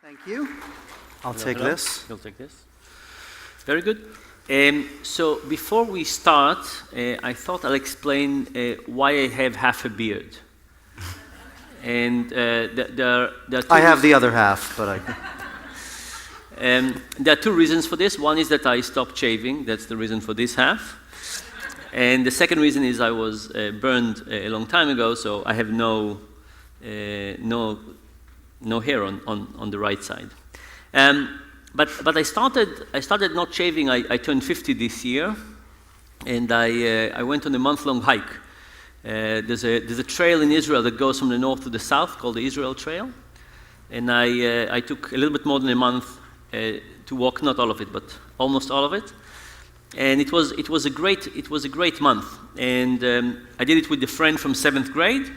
Thank you. I'll take this. You'll take this. Very good. So before we start, I thought I'll explain why I have half a beard. And there are two I have the other half, but I... There are two reasons for this. One is that I stopped shaving. That's the reason for this half. And the second reason is I was burned a long time ago, so I have no hair on the right side. But I started not shaving. I turned 50 this year, and I went on a month-long hike. There's a trail in Israel that goes from the north to the south called the Israel Trail, and I took a little bit more than a month to walk, not all of it, but almost all of it. And it was a great month. And I did it with a friend from 7th grade.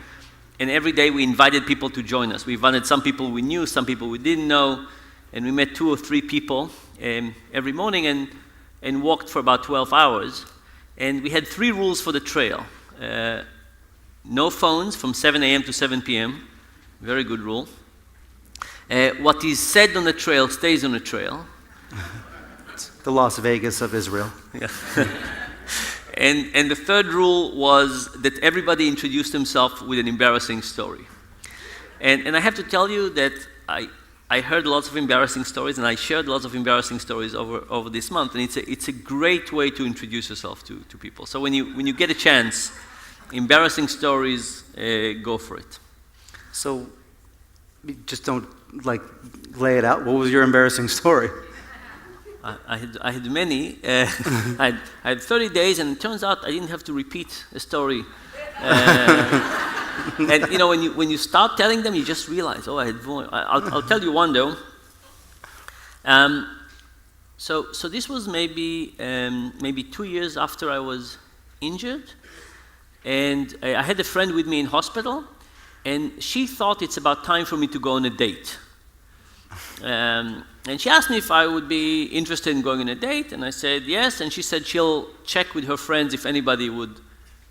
And every day we invited people to join us. We invited some people we knew, some people we didn't know, and we met 2 or 3 people every morning and walked for about 12 hours. And we had 3 rules for the trail. No phones from 7 a.m. to 7 p.m. Very good rule. What is said on the trail stays on the trail. The Las Vegas of Israel. Yeah. And the third rule was that everybody introduced himself with an embarrassing story. And I have to tell you that I heard lots of embarrassing stories, and I shared lots of embarrassing stories over this month, and it's a great way to introduce yourself to people. So when you get a chance, embarrassing stories, go for it. So just don't lay it out. What was your embarrassing story? I had many. I had 30 days, and it turns out I didn't have to repeat a story. And you know, when you start telling them, you just realize, oh, I had more. I'll tell you one though. So this was maybe 2 years after I was injured, and I had a friend with me in hospital, and she thought it's about time for me to go on a date. And she asked me if I would be interested in going on a date, and I said yes, and she said she'll check with her friends if anybody would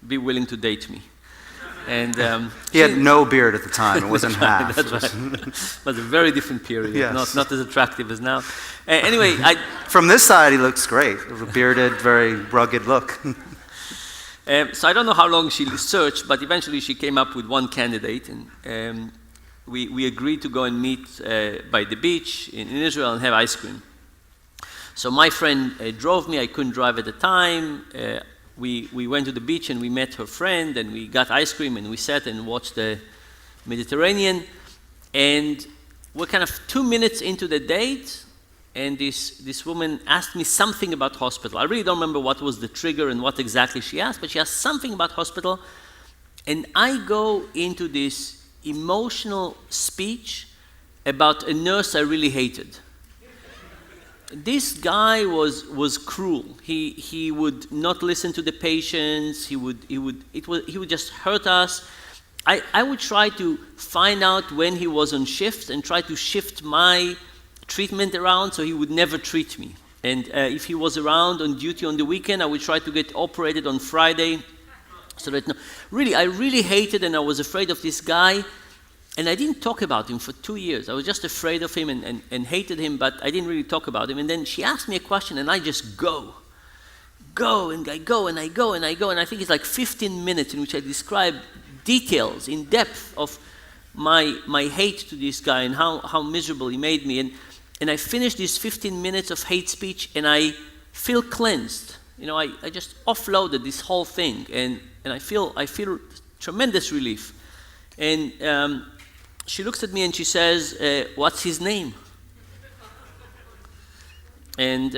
be willing to date me. And he had no beard at the time. It wasn't half. That's right. It was a very different period. Yes. Not as attractive as now. Anyway, from this side, he looks great. A bearded, very rugged look. So I don't know how long she searched, but eventually she came up with one candidate, and we agreed to go and meet by the beach in Israel and have ice cream. So my friend drove me. I couldn't drive at the time. We went to the beach and we met her friend, and we got ice cream, and we sat and watched the Mediterranean. And we're kind of 2 minutes into the date, and this woman asked me something about hospital. I really don't remember what was the trigger and what exactly she asked, but she asked something about hospital. And I go into this emotional speech about a nurse I really hated. This guy was cruel. He would not listen to the patients. He would just hurt us. I would try to find out when he was on shift and try to shift my treatment around so he would never treat me. And if he was around on duty on the weekend, I would try to get operated on Friday. So that I really hated and I was afraid of this guy, and I didn't talk about him for 2 years. I was just afraid of him and hated him, but I didn't really talk about him. And then she asked me a question, and I just go, and I go, and I think it's like 15 minutes in which I describe details in depth of my hate to this guy and how miserable he made me. And I finished these 15 minutes of hate speech, and I feel cleansed. You know, I just offloaded this whole thing, and I feel tremendous relief. And she looks at me and she says, "What's his name?" And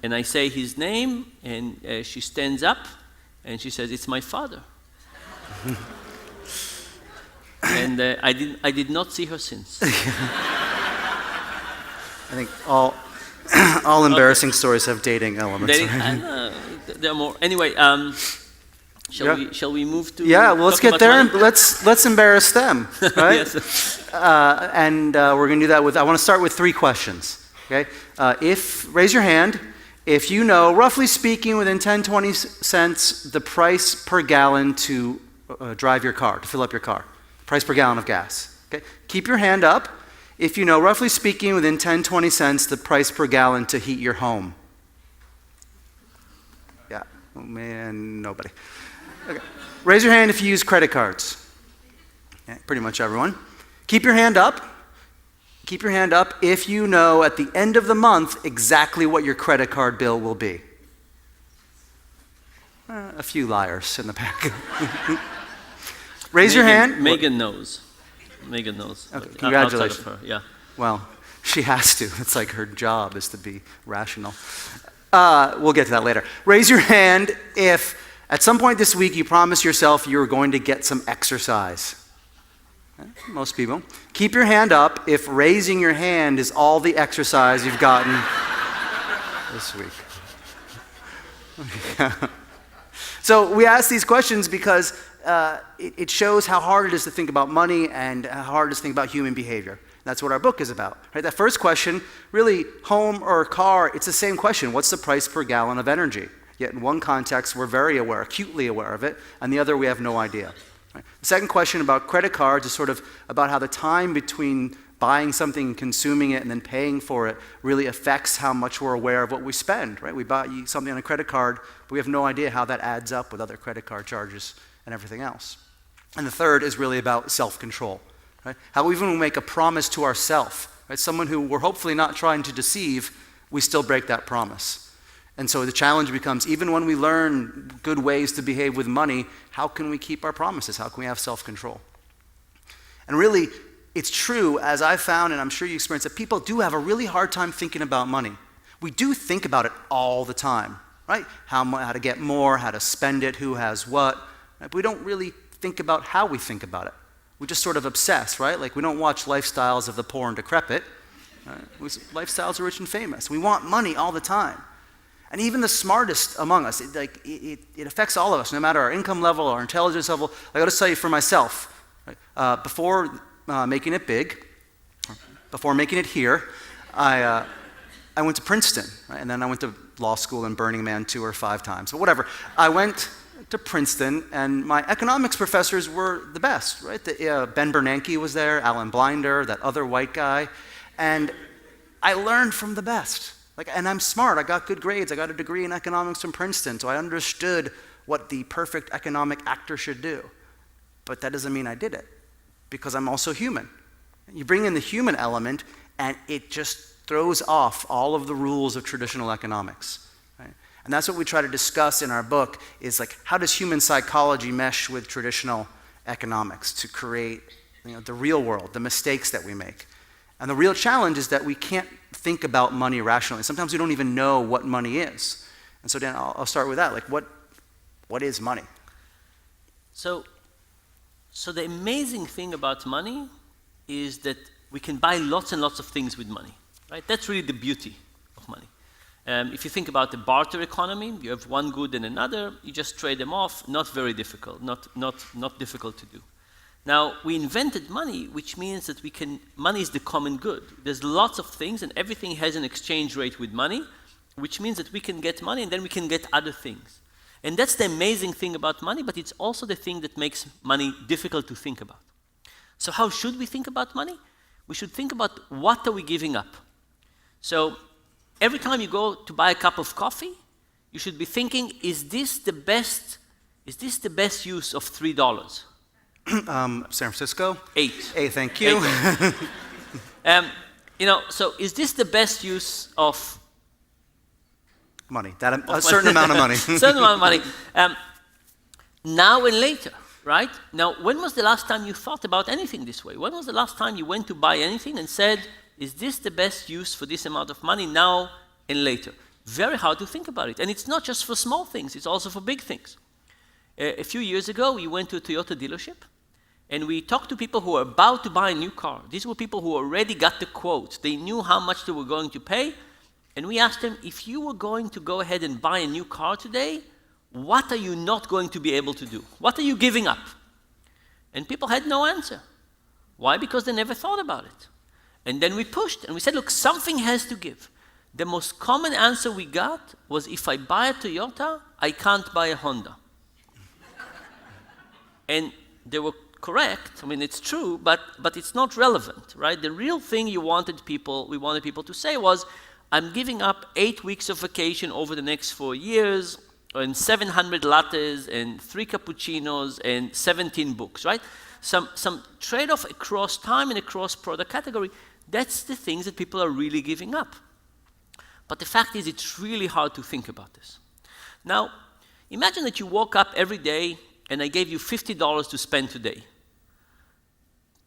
I say his name, and she stands up and she says, "It's my father." And I did not see her since. I think all embarrassing stories have dating elements. There are more. Anyway, shall we move to? Yeah, well, let's get there and let's embarrass them, right? Yes. And we're going to do that I want to start with 3 questions. Okay, raise your hand if you know, roughly speaking, within 10-20 cents, the price per gallon to drive your car, to fill up your car, price per gallon of gas. Okay, keep your hand up. if you know, roughly speaking, within 10, 20 cents, the price per gallon to heat your home? Yeah, oh, man, nobody. Okay. Raise your hand if you use credit cards. Okay, pretty much everyone. Keep your hand up. Keep your hand up if you know at the end of the month exactly what your credit card bill will be. A few liars in the back. Raise your hand. Megan knows. Megan knows. Okay, congratulations. Outside of her, yeah. Well, she has to. It's like her job is to be rational. We'll get to that later. Raise your hand if at some point this week you promise yourself you're going to get some exercise. Most people. Keep your hand up if raising your hand is all the exercise you've gotten this week. So we ask these questions because it shows how hard it is to think about money and how hard it is to think about human behavior. That's what our book is about. Right? That first question, really, home or car, it's the same question. What's the price per gallon of energy? Yet in one context, we're very aware, acutely aware of it, and the other, we have no idea. Right? The second question about credit cards is sort of about how the time between buying something and consuming it and then paying for it really affects how much we're aware of what we spend. Right? We buy something on a credit card, but we have no idea how that adds up with other credit card charges and everything else. And the third is really about self-control. Right? How even when we make a promise to ourselves, right? Someone who we're hopefully not trying to deceive, we still break that promise. And so the challenge becomes, even when we learn good ways to behave with money, how can we keep our promises? How can we have self-control? And really, it's true, as I've found, and I'm sure you experienced, that people do have a really hard time thinking about money. We do think about it all the time, right? How to get more, how to spend it, who has what. Right? But we don't really think about how we think about it. We just sort of obsess, right? Like we don't watch lifestyles of the poor and decrepit. Right? Lifestyles of rich and famous. We want money all the time. And even the smartest among us, it affects all of us, no matter our income level, our intelligence level. I got to tell you for myself, right? Before making it big, before making it here, I went to Princeton, right? And then I went to law school in Burning Man 2 or 5 times, but whatever. I went to Princeton, and my economics professors were the best, right? Ben Bernanke was there, Alan Blinder, that other white guy, and I learned from the best. And I'm smart, I got good grades, I got a degree in economics from Princeton, so I understood what the perfect economic actor should do. But that doesn't mean I did it, because I'm also human. You bring in the human element, and it just throws off all of the rules of traditional economics. Right? And that's what we try to discuss in our book, is like, how does human psychology mesh with traditional economics to create the real world, the mistakes that we make. And the real challenge is that we can't think about money rationally. Sometimes we don't even know what money is. And so Dan, I'll start with that. Like, what is money? So the amazing thing about money is that we can buy lots and lots of things with money, right? That's really the beauty of money. If you think about the barter economy, you have one good and another, you just trade them off, not very difficult, not difficult to do. Now, we invented money, which means that money is the common good. There's lots of things, and everything has an exchange rate with money, which means that we can get money, and then we can get other things. And that's the amazing thing about money, but it's also the thing that makes money difficult to think about. So how should we think about money? We should think about what are we giving up. So every time you go to buy a cup of coffee, you should be thinking, is this the best use of $3? San Francisco? 8. 8, thank you. 8. So is this the best use of money? A certain amount of money. Certain amount of money. Now and later, right? Now, when was the last time you thought about anything this way? When was the last time you went to buy anything and said, is this the best use for this amount of money now and later? Very hard to think about it. And it's not just for small things, it's also for big things. A few years ago, we went to a Toyota dealership, and we talked to people who were about to buy a new car. These were people who already got the quote. They knew how much they were going to pay. And we asked them, if you were going to go ahead and buy a new car today, what are you not going to be able to do? What are you giving up? And people had no answer. Why? Because they never thought about it. And then we pushed, and we said, look, something has to give. The most common answer we got was, if I buy a Toyota, I can't buy a Honda. And there were correct. I mean, it's true, but it's not relevant, right? The real thing we wanted people to say was, I'm giving up 8 weeks of vacation over the next 4 years, and 700 lattes, and 3 cappuccinos, and 17 books, right? Some trade-off across time and across product category. That's the things that people are really giving up. But the fact is, it's really hard to think about this. Now, imagine that you woke up every day and I gave you $50 to spend today.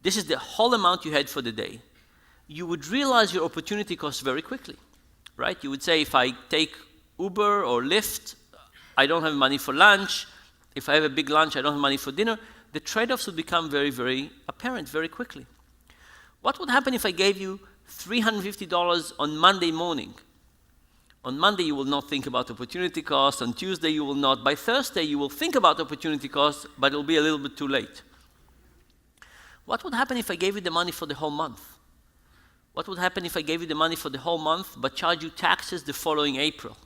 This is the whole amount you had for the day. You would realize your opportunity cost very quickly, right? You would say, if I take Uber or Lyft, I don't have money for lunch. If I have a big lunch, I don't have money for dinner. The trade-offs would become very, very apparent very quickly. What would happen if I gave you $350 on Monday morning? On Monday, you will not think about opportunity cost. On Tuesday, you will not. By Thursday, you will think about opportunity cost, but it will be a little bit too late. What would happen if I gave you the money for the whole month? What would happen if I gave you the money for the whole month, but charged you taxes the following April?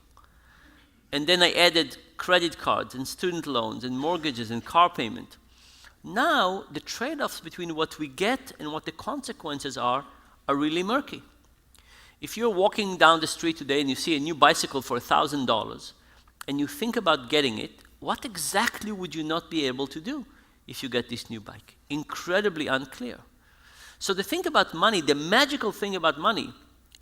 And then I added credit cards and student loans and mortgages and car payment. Now, the trade-offs between what we get and what the consequences are really murky. If you're walking down the street today and you see a new bicycle for $1,000 and you think about getting it, what exactly would you not be able to do if you get this new bike? Incredibly unclear. So the thing about money, the magical thing about money,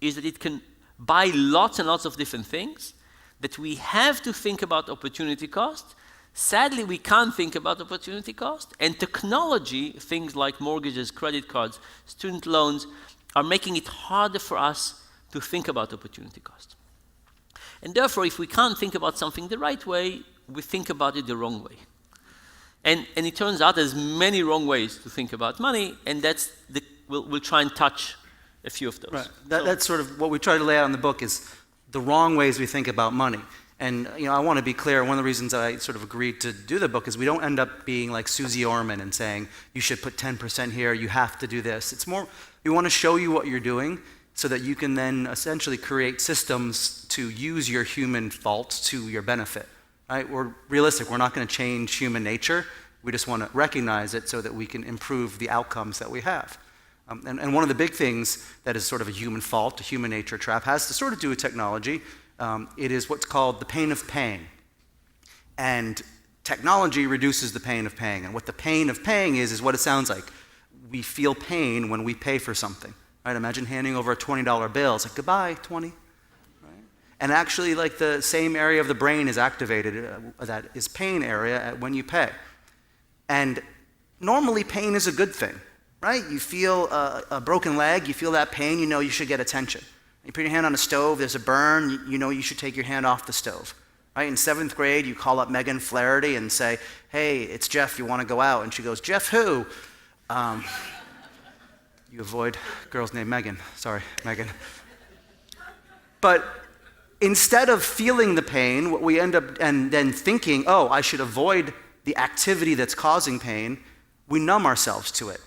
is that it can buy lots and lots of different things, that we have to think about opportunity cost. Sadly, we can't think about opportunity cost, and technology, things like mortgages, credit cards, student loans, are making it harder for us to think about opportunity cost. And therefore, if we can't think about something the right way, we think about it the wrong way. And it turns out there's many wrong ways to think about money, and we'll try and touch a few of those. Right. That's sort of what we try to lay out in the book, is the wrong ways we think about money. And I want to be clear, one of the reasons I sort of agreed to do the book is we don't end up being like Susie Orman and saying, you should put 10% here, you have to do this. It's more, we want to show you what you're doing so that you can then essentially create systems to use your human faults to your benefit. Right? We're realistic, we're not going to change human nature. We just want to recognize it so that we can improve the outcomes that we have. And one of the big things that is sort of a human fault, a human nature trap, has to sort of do with technology. It is what's called the pain of paying. And technology reduces the pain of paying. And what the pain of paying is what it sounds like. We feel pain when we pay for something. Right? Imagine handing over a $20 bill. It's like, goodbye, 20. Right? And actually, like, the same area of the brain is activated, that is pain area, when you pay. And normally, pain is a good thing. Right? You feel a broken leg, you feel that pain, you know you should get attention. You put your hand on a stove, there's a burn, you know you should take your hand off the stove. Right? In 7th grade, you call up Megan Flaherty and say, hey, it's Jeff, you want to go out? And she goes, Jeff who? You avoid girls named Megan. Sorry, Megan. But instead of feeling the pain, what we end up and then thinking, oh, I should avoid the activity that's causing pain, we numb ourselves to it.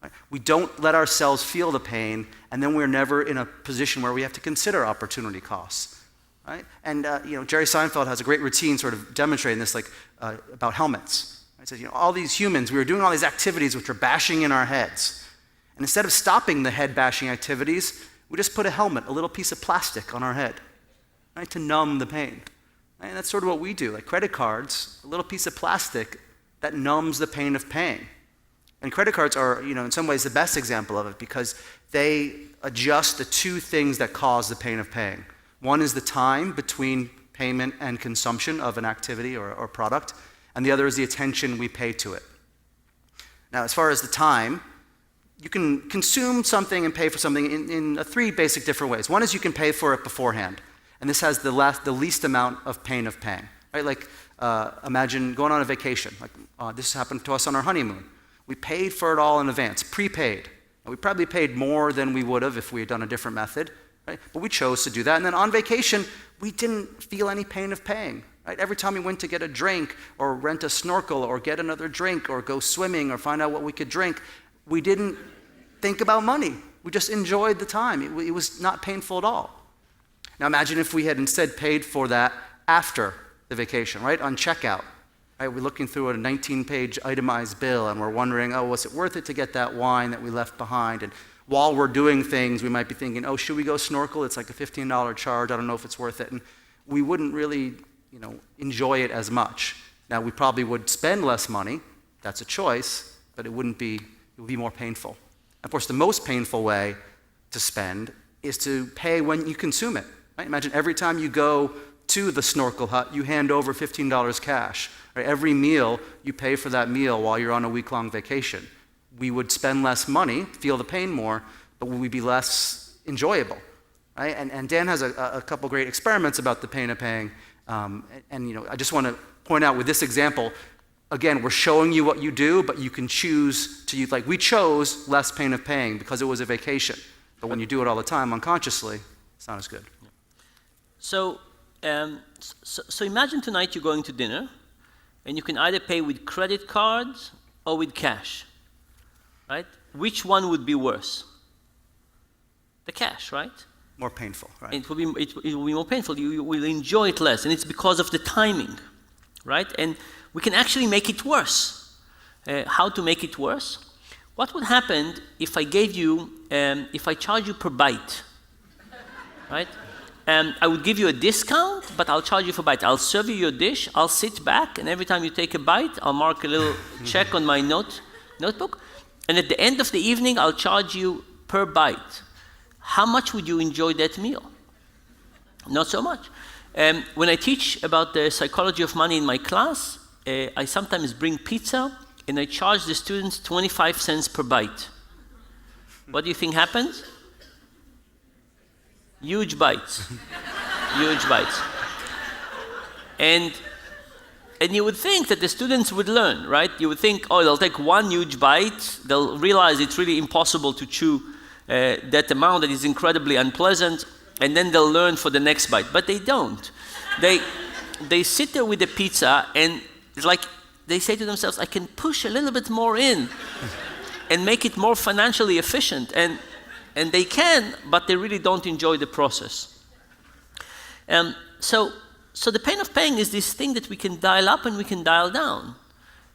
Right? We don't let ourselves feel the pain, and then we're never in a position where we have to consider opportunity costs. Right? And Jerry Seinfeld has a great routine sort of demonstrating this, like about helmets. He says, all these humans, we were doing all these activities which were bashing in our heads. And instead of stopping the head bashing activities, we just put a helmet, a little piece of plastic on our head, right, to numb the pain. Right? And that's sort of what we do. Like credit cards, a little piece of plastic that numbs the pain of paying. And credit cards are, in some ways the best example of it because they adjust the two things that cause the pain of paying. One is the time between payment and consumption of an activity or product, and the other is the attention we pay to it. Now, as far as the time, you can consume something and pay for something in three basic different ways. One is you can pay for it beforehand, and this has the least amount of pain of paying. Right? Like imagine going on a vacation. Like this happened to us on our honeymoon. We paid for it all in advance, prepaid. And we probably paid more than we would have if we had done a different method, right? But we chose to do that. And then on vacation, we didn't feel any pain of paying. Right? Every time we went to get a drink or rent a snorkel or get another drink or go swimming or find out what we could drink, we didn't think about money. We just enjoyed the time. It was not painful at all. Now imagine if we had instead paid for that after the vacation, right, on checkout. right? We're looking through a 19-page itemized bill, and we're wondering, oh, was it worth it to get that wine that we left behind? And while we're doing things, we might be thinking, oh, should we go snorkel? It's like a $15 charge. I don't know if it's worth it. And we wouldn't really, enjoy it as much. Now, we probably would spend less money. That's a choice, but it would be more painful. Of course, the most painful way to spend is to pay when you consume it. Right? Imagine every time you go to the snorkel hut, you hand over $15 cash. Right? Every meal, you pay for that meal while you're on a week-long vacation. We would spend less money, feel the pain more, but we'd be less enjoyable. Right? And Dan has a couple great experiments about the pain of paying. I just want to point out with this example, again, we're showing you what you do, but you can choose to use, like we chose less pain of paying because it was a vacation. But when you do it all the time unconsciously, it's not as good. So imagine tonight you're going to dinner, and you can either pay with credit cards or with cash, right? Which one would be worse? The cash, right? More painful, right? It will be more painful. You will enjoy it less, and it's because of the timing, right? And we can actually make it worse. How to make it worse? What would happen if I gave you, if I charge you per bite, right? I would give you a discount, but I'll charge you for bite. I'll serve you your dish, I'll sit back, and every time you take a bite, I'll mark a little check on my notebook, and at the end of the evening, I'll charge you per bite. How much would you enjoy that meal? Not so much. When I teach about the psychology of money in my class, I sometimes bring pizza, and I charge the students 25 cents per bite. What do you think happens? Huge bites. Huge bites. And you would think that the students would learn, right? You would think, oh, they'll take one huge bite, they'll realize it's really impossible to chew that amount that is incredibly unpleasant, and then they'll learn for the next bite. But they don't. They sit there with the pizza, and it's like they say to themselves, I can push a little bit more in and make it more financially efficient. And they can, but they really don't enjoy the process. So the pain of paying is this thing that we can dial up and we can dial down,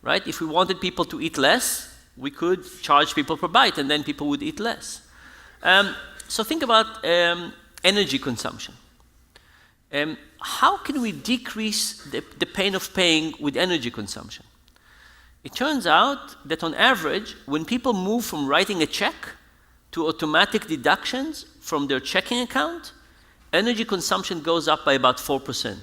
right? If we wanted people to eat less, we could charge people per bite, and then people would eat less. So think about energy consumption. How can we decrease the pain of paying with energy consumption? It turns out that on average, when people move from writing a check to automatic deductions from their checking account, energy consumption goes up by about 4%.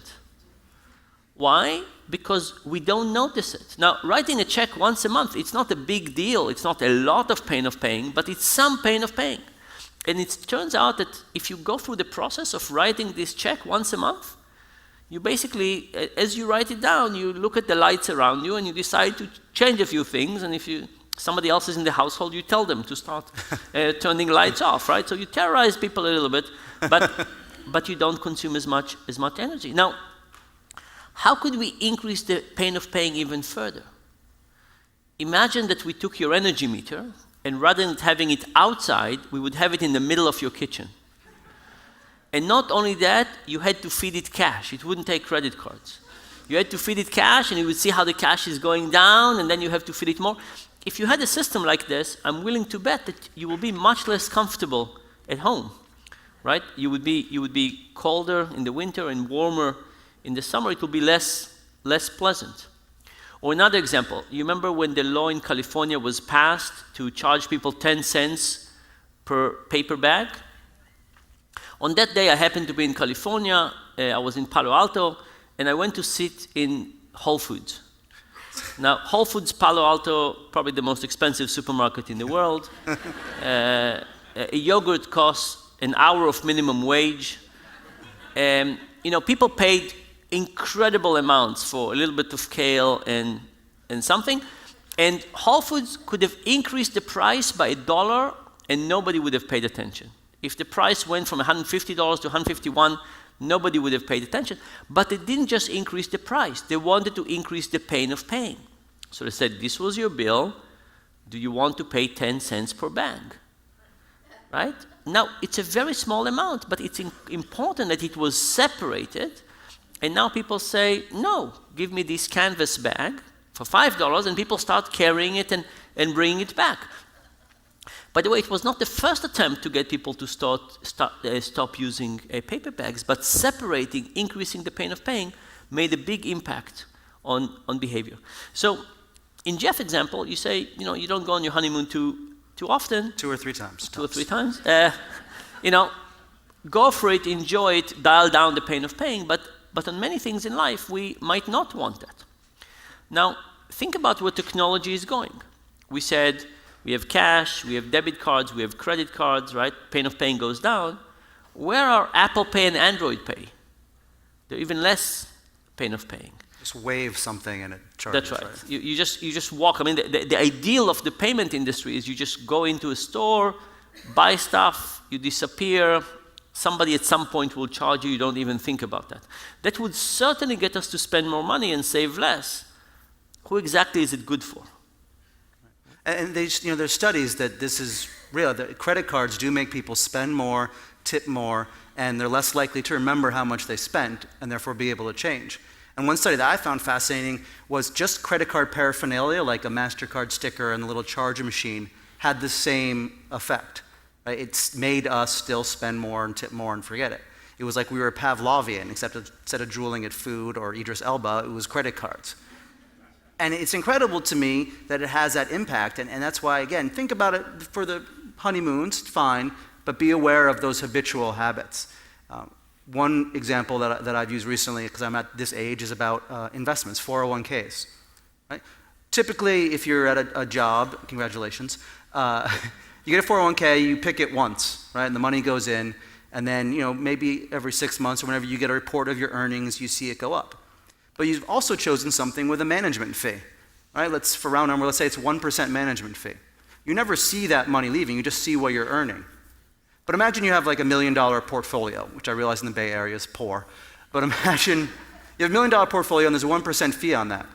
Why? Because we don't notice it. Now, writing a check once a month, it's not a big deal. It's not a lot of pain of paying, but it's some pain of paying. And it turns out that if you go through the process of writing this check once a month, you basically, as you write it down, you look at the lights around you and you decide to change a few things. And if somebody else is in the household, you tell them to start turning lights off, right? So you terrorize people a little bit, but you don't consume as much energy. Now, how could we increase the pain of paying even further? Imagine that we took your energy meter, and rather than having it outside, we would have it in the middle of your kitchen. And not only that, you had to feed it cash. It wouldn't take credit cards. You had to feed it cash, and you would see how the cash is going down, and then you have to feed it more. If you had a system like this, I'm willing to bet that you will be much less comfortable at home, right? You would be colder in the winter and warmer in the summer. It will be less pleasant. Or another example, you remember when the law in California was passed to charge people 10 cents per paper bag? On that day, I happened to be in California. I was in Palo Alto, and I went to sit in Whole Foods. Now, Whole Foods Palo Alto, probably the most expensive supermarket in the world. A yogurt costs an hour of minimum wage. People paid incredible amounts for a little bit of kale and something. And Whole Foods could have increased the price by $1, and nobody would have paid attention. If the price went from $150 to $151, nobody would have paid attention. But they didn't just increase the price. They wanted to increase the pain of paying. So they said, this was your bill. Do you want to pay 10 cents per bag? Right? Now, it's a very small amount, but it's important that it was separated And now people say, no, give me this canvas bag for $5, and people start carrying it and bringing it back. By the way, it was not the first attempt to get people to stop using paper bags, but separating, increasing the pain of paying, made a big impact on behavior. So in Jeff's example, you say, you don't go on your honeymoon too often. 2 or 3 times. 2 or 3 times. Go for it, enjoy it, dial down the pain of paying, but on many things in life, we might not want that. Now, think about where technology is going. We said we have cash, we have debit cards, we have credit cards, right? Pain of paying goes down. Where are Apple Pay and Android Pay? They're even less pain of paying. Just wave something and it charges. That's right. You just walk. I mean, the ideal of the payment industry is you just go into a store, buy stuff, you disappear. Somebody at some point will charge you. You don't even think about that. That would certainly get us to spend more money and save less. Who exactly is it good for? And there's studies that this is real. That credit cards do make people spend more, tip more, and they're less likely to remember how much they spent and therefore be able to change. And one study that I found fascinating was just credit card paraphernalia, like a MasterCard sticker and a little charger machine, had the same effect. Right? It's made us still spend more and tip more and forget it. It was like we were Pavlovian, except instead of drooling at food or Idris Elba, it was credit cards. And it's incredible to me that it has that impact. And that's why, again, think about it for the honeymoons, fine, but be aware of those habitual habits. One example that I've used recently, because I'm at this age, is about investments, 401ks. Right? Typically, if you're at a job, congratulations, you get a 401k, you pick it once, right? And the money goes in, and then maybe every 6 months or whenever you get a report of your earnings, you see it go up. But you've also chosen something with a management fee, right? For round number, let's say it's 1% management fee. You never see that money leaving, you just see what you're earning. But imagine you have like $1 million portfolio, which I realize in the Bay Area is poor. But imagine you have $1 million portfolio and there's a 1% fee on that.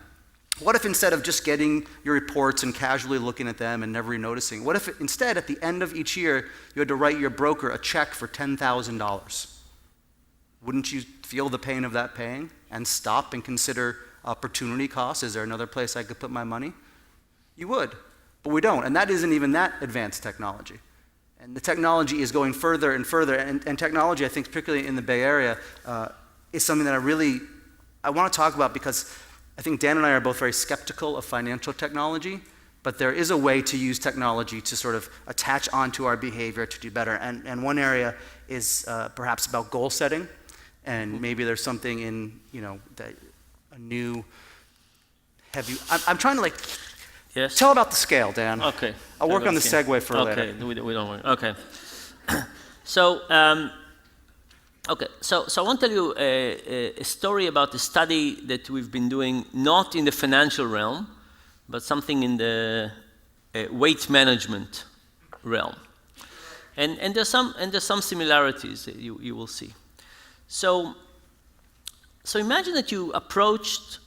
What if instead of just getting your reports and casually looking at them and never even noticing, what if instead at the end of each year you had to write your broker a check for $10,000? Wouldn't you feel the pain of that paying and stop and consider opportunity costs? Is there another place I could put my money? You would, but we don't. And that isn't even that advanced technology. And the technology is going further and further. And technology, I think, particularly in the Bay Area, is something that I want to talk about because I think Dan and I are both very skeptical of financial technology, but there is a way to use technology to sort of attach onto our behavior to do better. And one area is perhaps about goal setting. And maybe there's something in, that a new, I'm trying to yes. Tell about the scale, Dan. Okay. I'll work on the segue for later. Okay, we don't worry. Okay. So I want to tell you a story about a study that we've been doing, not in the financial realm, but something in the weight management realm. And there's some similarities that you will see. So imagine that you approached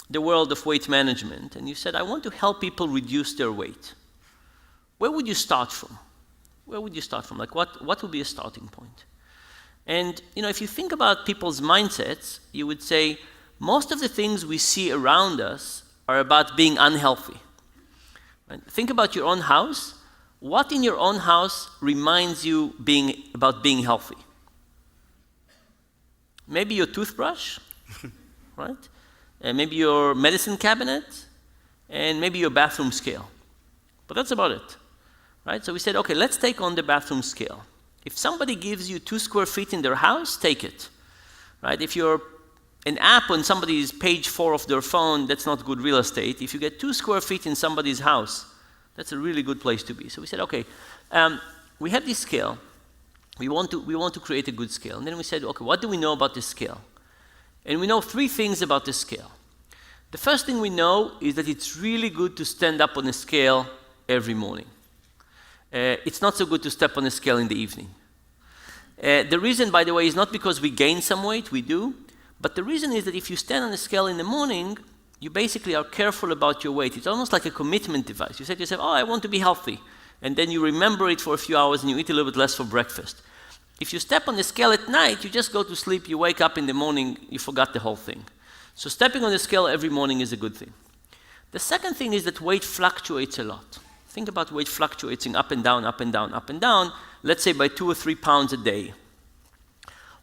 the world of weight management and you said, I want to help people reduce their weight. Where would you start from? Like what would be a starting point? And if you think about people's mindsets, you would say most of the things we see around us are about being unhealthy. Right? Think about your own house. What in your own house reminds you about being healthy? Maybe your toothbrush, right? And maybe your medicine cabinet, and maybe your bathroom scale. But that's about it, right? So we said, okay, let's take on the bathroom scale. If somebody gives you 2 square feet in their house, take it, right? If you're an app on somebody's page 4 of their phone, that's not good real estate. If you get 2 square feet in somebody's house, that's a really good place to be. So we said, okay, we have this scale. We want to create a good scale. And then we said, okay, what do we know about this scale? And we know 3 things about this scale. The first thing we know is that it's really good to stand up on a scale every morning. It's not so good to step on a scale in the evening. The reason, by the way, is not because we gain some weight, we do, but the reason is that if you stand on a scale in the morning, you basically are careful about your weight. It's almost like a commitment device. You say to yourself, I want to be healthy. And then you remember it for a few hours and you eat a little bit less for breakfast. If you step on the scale at night, you just go to sleep, you wake up in the morning, you forgot the whole thing. So stepping on the scale every morning is a good thing. The second thing is that weight fluctuates a lot. Think about weight fluctuating up and down, up and down, up and down, let's say by 2 or 3 pounds a day.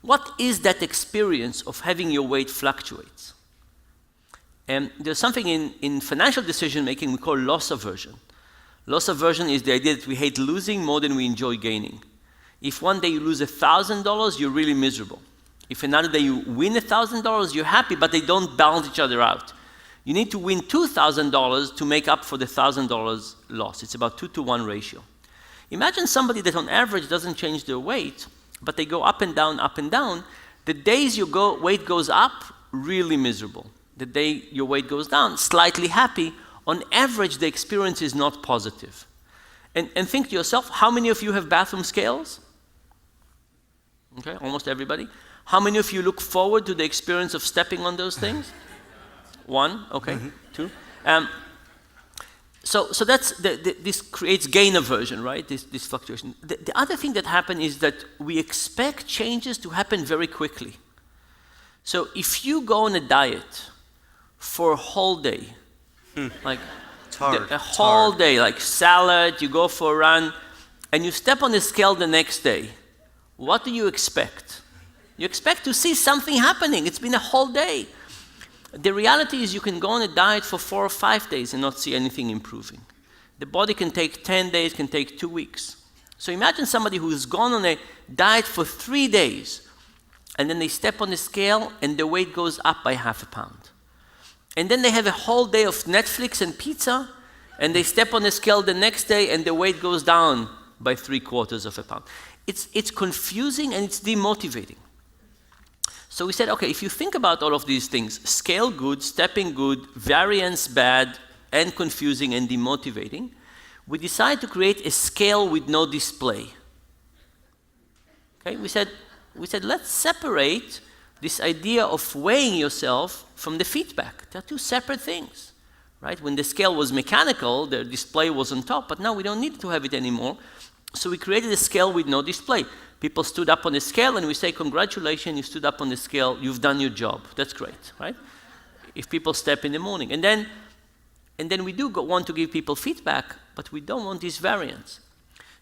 What is that experience of having your weight fluctuate? And there's something in financial decision making we call loss aversion. Loss aversion is the idea that we hate losing more than we enjoy gaining. If one day you lose $1,000, you're really miserable. If another day you win $1,000, you're happy, but they don't balance each other out. You need to win $2,000 to make up for the $1,000 loss. It's about 2-to-1 ratio. Imagine somebody that on average doesn't change their weight, but they go up and down, up and down. The days your weight goes up, really miserable. The day your weight goes down, slightly happy. On average, the experience is not positive. And think to yourself, how many of you have bathroom scales? Okay, almost everybody. How many of you look forward to the experience of stepping on those things? 1, okay, 2. So that's this creates gain aversion, right? This fluctuation. The other thing that happens is that we expect changes to happen very quickly. So if you go on a diet for a whole day, like a whole day, like salad, you go for a run, and you step on the scale the next day, what do you expect? You expect to see something happening. It's been a whole day. The reality is you can go on a diet for 4 or 5 days and not see anything improving. The body can take 10 days, can take 2 weeks. So imagine somebody who's gone on a diet for 3 days, and then they step on the scale and the weight goes up by ½ a pound. And then they have a whole day of Netflix and pizza, and they step on the scale the next day and the weight goes down by 3/4 of a pound. It's confusing and it's demotivating. So we said, okay, if you think about all of these things, scale good, stepping good, variance bad, and confusing and demotivating, we decided to create a scale with no display. Okay, we said let's separate this idea of weighing yourself from the feedback. They're 2 separate things, right? When the scale was mechanical, the display was on top, but now we don't need to have it anymore. So we created a scale with no display. People stood up on the scale and we say, congratulations, you stood up on the scale, you've done your job. That's great, right? If people step in the morning. And then we do want to give people feedback, but we don't want this variance.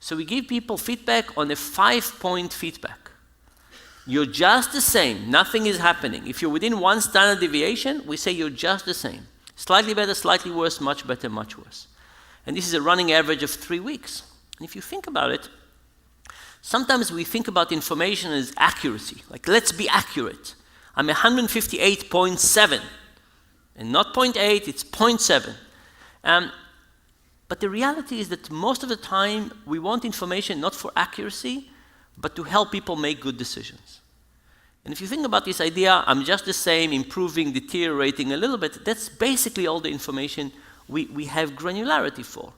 So we give people feedback on a 5-point feedback. You're just the same, nothing is happening. If you're within 1 standard deviation, we say you're just the same. Slightly better, slightly worse, much better, much worse. And this is a running average of 3 weeks. And if you think about it, sometimes we think about information as accuracy, like let's be accurate. I'm 158.7, and not 0.8, it's 0.7. But the reality is that most of the time we want information not for accuracy, but to help people make good decisions. And if you think about this idea, I'm just the same, improving, deteriorating a little bit, that's basically all the information we have granularity for.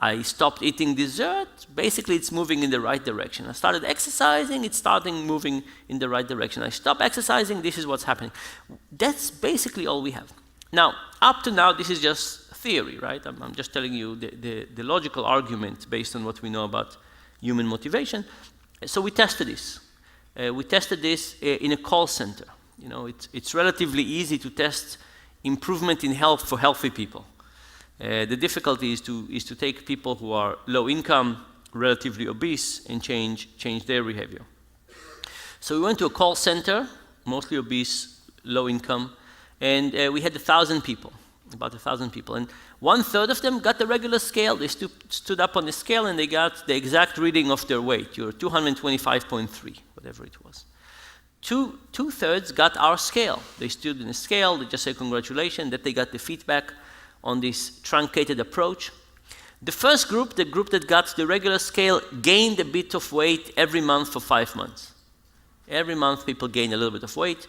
I stopped eating dessert, basically it's moving in the right direction. I started exercising, it's starting moving in the right direction. I stopped exercising, this is what's happening. That's basically all we have. Now, up to now, this is just theory, right? I'm just telling you the logical argument based on what we know about human motivation. So we tested this. We tested this in a call center. You know, it's relatively easy to test improvement in health for healthy people. The difficulty is to take people who are low income, relatively obese, and change their behavior. So we went to a call center, mostly obese, low income, and we had 1,000 people, about 1,000 people. And 1/3 of them got the regular scale. They stood up on the scale and they got the exact reading of their weight. You're 225.3, whatever it was. 2/3 got our scale. They stood in the scale, they just said congratulations, that they got the feedback on this truncated approach. The first group, the group that got the regular scale, gained a bit of weight every month for 5 months. Every month people gain a little bit of weight.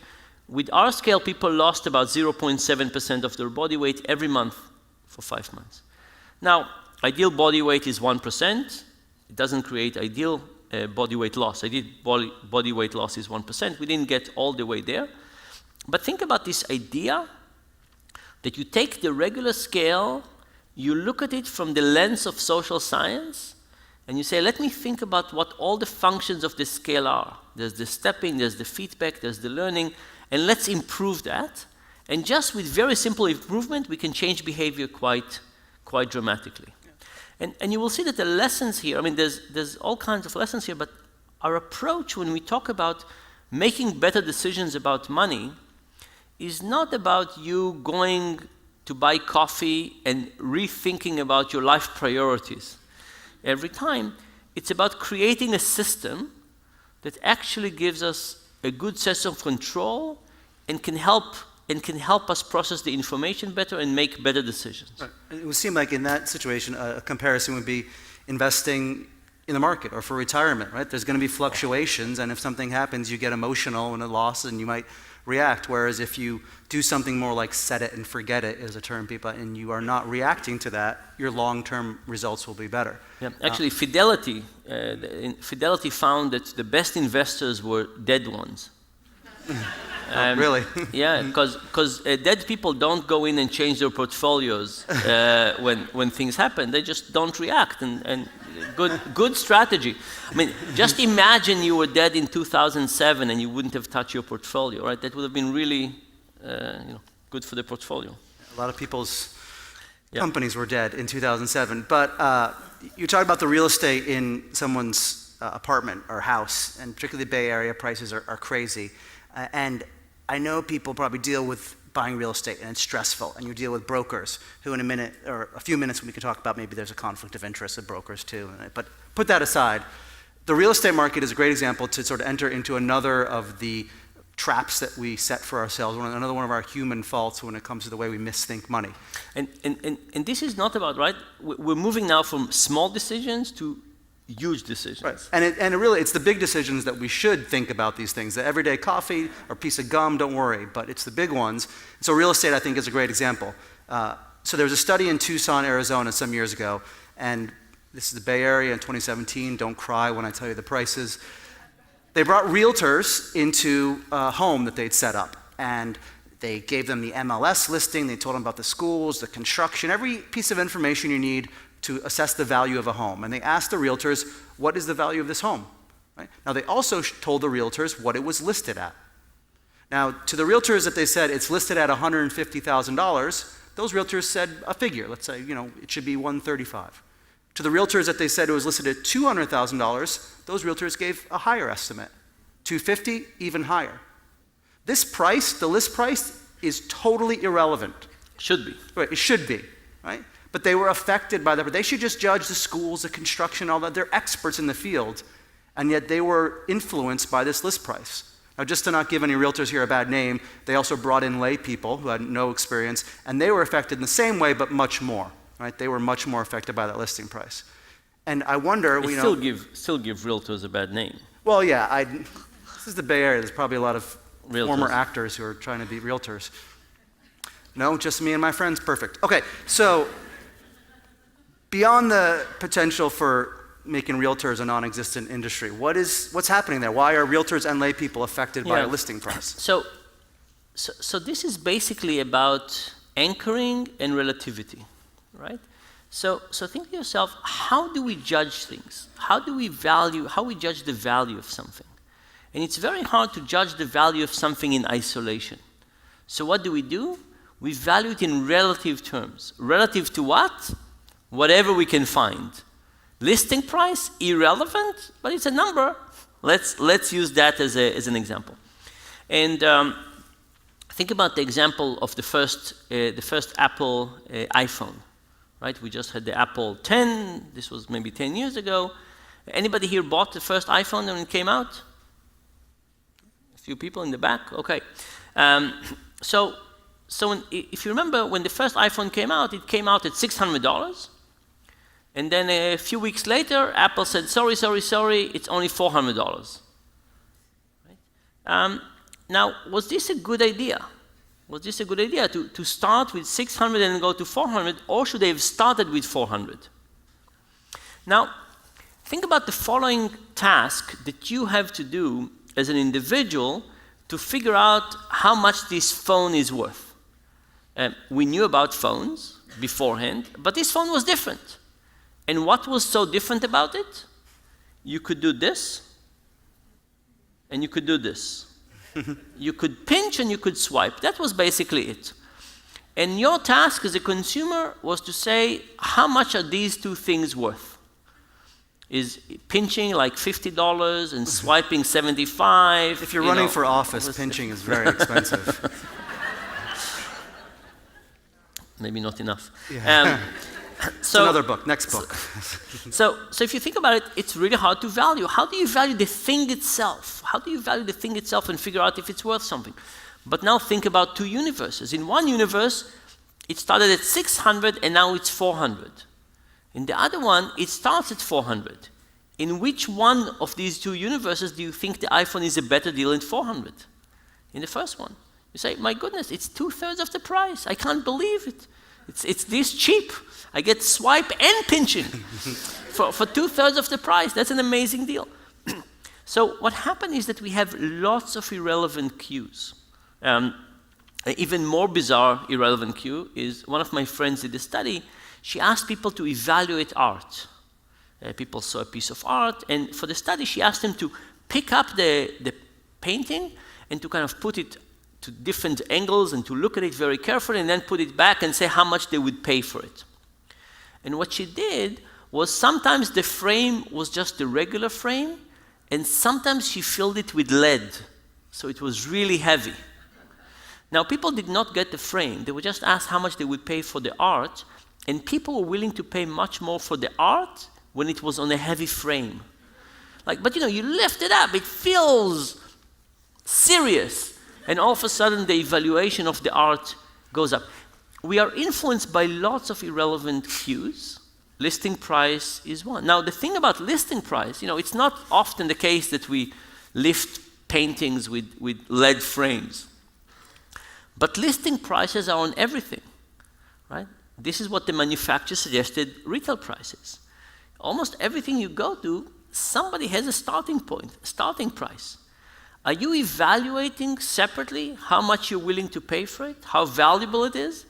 With our scale, people lost about 0.7% of their body weight every month for 5 months. Now, ideal body weight is 1%. It doesn't create ideal body weight loss. Ideal body weight loss is 1%. We didn't get all the way there. But think about this idea that you take the regular scale, you look at it from the lens of social science, and you say, let me think about what all the functions of the scale are. There's the stepping, there's the feedback, there's the learning, and let's improve that. And just with very simple improvement, we can change behavior quite dramatically. Yeah. And you will see that the lessons here, I mean, there's all kinds of lessons here, but our approach when we talk about making better decisions about money is not about you going to buy coffee and rethinking about your life priorities every time. It's about creating a system that actually gives us a good sense of control and can help us process the information better and make better decisions. Right. It would seem like in that situation, a comparison would be investing in the market or for retirement, right? There's going to be fluctuations, and if something happens, you get emotional and a loss, and you might react. Whereas if you do something more like set it and forget it is a term people, and you are not reacting to that, your long-term results will be better. Yeah. Actually, Fidelity found that the best investors were dead ones. Really? Yeah, because dead people don't go in and change their portfolios when things happen. They just don't react, and good strategy. I mean, just imagine you were dead in 2007 and you wouldn't have touched your portfolio, right? That would have been really good for the portfolio. A lot of people's companies were dead in 2007. But you talk about the real estate in someone's apartment or house, and particularly the Bay Area prices are crazy. And I know people probably deal with buying real estate, and it's stressful, and you deal with brokers who in a minute or a few minutes we can talk about maybe there's a conflict of interest with brokers too. But put that aside, the real estate market is a great example to sort of enter into another of the traps that we set for ourselves, another one of our human faults when it comes to the way we misthink money. And this is not about, right, we're moving now from small decisions to huge decisions. Right. And really, it's the big decisions that we should think about these things. The everyday coffee or piece of gum, don't worry, but it's the big ones. So real estate, I think, is a great example. So there was a study in Tucson, Arizona some years ago, and this is the Bay Area in 2017. Don't cry when I tell you the prices. They brought realtors into a home that they'd set up, and they gave them the MLS listing. They told them about the schools, the construction, every piece of information you need to assess the value of a home. And they asked the realtors, what is the value of this home? Right? Now, they also told the realtors what it was listed at. Now, to the realtors that they said it's listed at $150,000, those realtors said a figure. Let's say, it should be $135,000. To the realtors that they said it was listed at $200,000, those realtors gave a higher estimate. $250,000, even higher. This price, the list price, is totally irrelevant. Should be. Right, it should be, right? But they were affected by that. They should just judge the schools, the construction, all that. They're experts in the field, and yet they were influenced by this list price. Now, just to not give any realtors here a bad name, they also brought in lay people who had no experience, and they were affected in the same way, but much more. Right? They were much more affected by that listing price. And I wonder, still give realtors a bad name. Well, yeah, this is the Bay Area. There's probably a lot of realtors. Former actors who are trying to be realtors. No, just me and my friends. Perfect. Okay, so beyond the potential for making realtors a non-existent industry, what's happening there? Why are realtors and lay people affected by a listing price? So this is basically about anchoring and relativity, right? So think to yourself, how do we judge things? How we judge the value of something? And it's very hard to judge the value of something in isolation. So what do? We value it in relative terms. Relative to what? Whatever we can find. Listing price, irrelevant, but it's a number. Let's use that as an example. And think about the example of the first Apple iPhone. Right? We just had the Apple 10. This was maybe 10 years ago. Anybody here bought the first iPhone when it came out? A few people in the back. Okay. So if you remember, when the first iPhone came out, it came out at $600. And then a few weeks later, Apple said, sorry, it's only $400. Right? Now, was this a good idea? Was this a good idea to start with 600 and go to 400, or should they have started with 400? Now, think about the following task that you have to do as an individual to figure out how much this phone is worth. We knew about phones beforehand, but this phone was different. And what was so different about it? You could do this, and you could do this. You could pinch and you could swipe. That was basically it. And your task as a consumer was to say, how much are these two things worth? Is pinching like $50 and swiping $75? If you're running for office, pinching is very expensive. Maybe not enough. Yeah. It's another book, next book. So if you think about it, it's really hard to value. How do you value the thing itself? How do you value the thing itself and figure out if it's worth something? But now think about two universes. In one universe, it started at 600 and now it's 400. In the other one, it starts at 400. In which one of these two universes do you think the iPhone is a better deal than 400? In the first one. You say, my goodness, it's 2/3 of the price. I can't believe it. It's this cheap. I get swipe and pinching for 2/3 of the price. That's an amazing deal. So what happened is that we have lots of irrelevant cues. An even more bizarre irrelevant cue is one of my friends did a study. She asked people to evaluate art. People saw a piece of art, and for the study she asked them to pick up the painting and to kind of put it to different angles and to look at it very carefully and then put it back and say how much they would pay for it. And what she did was sometimes the frame was just a regular frame, and sometimes she filled it with lead, so it was really heavy. Now, people did not get the frame. They were just asked how much they would pay for the art, and people were willing to pay much more for the art when it was on a heavy frame. But you lift it up, it feels serious, and all of a sudden the evaluation of the art goes up. We are influenced by lots of irrelevant cues. Listing price is one. Now, the thing about listing price, it's not often the case that we lift paintings with lead frames. But listing prices are on everything, right? This is what the manufacturer suggested retail prices. Almost everything you go to, somebody has a starting point, a starting price. Are you evaluating separately how much you're willing to pay for it, how valuable it is?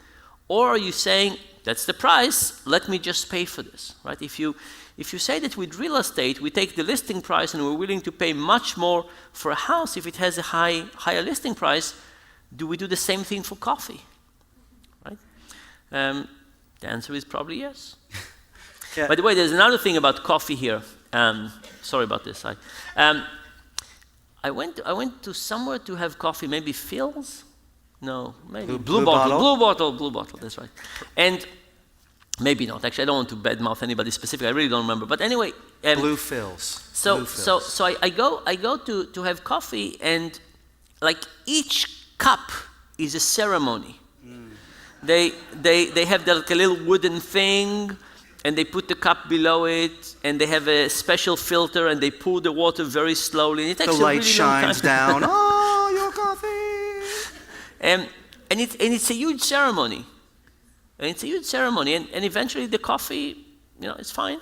Or are you saying, that's the price, let me just pay for this, right? If you say that with real estate, we take the listing price and we're willing to pay much more for a house if it has a higher listing price, do we do the same thing for coffee, right? The answer is probably yes. Yeah. By the way, there's another thing about coffee here. Sorry about this. I went to somewhere to have coffee, maybe Phil's? No, maybe Blue Bottle, that's right. And maybe not, actually, I don't want to badmouth anybody specific, I really don't remember. But anyway. Blue Phil's. So I go to have coffee, and each cup is a ceremony. They have a little wooden thing, and they put the cup below it, and they have a special filter, and they pour the water very slowly. And it takes the light really shines down. Oh, your coffee! And it's a huge ceremony. And eventually the coffee, it's fine.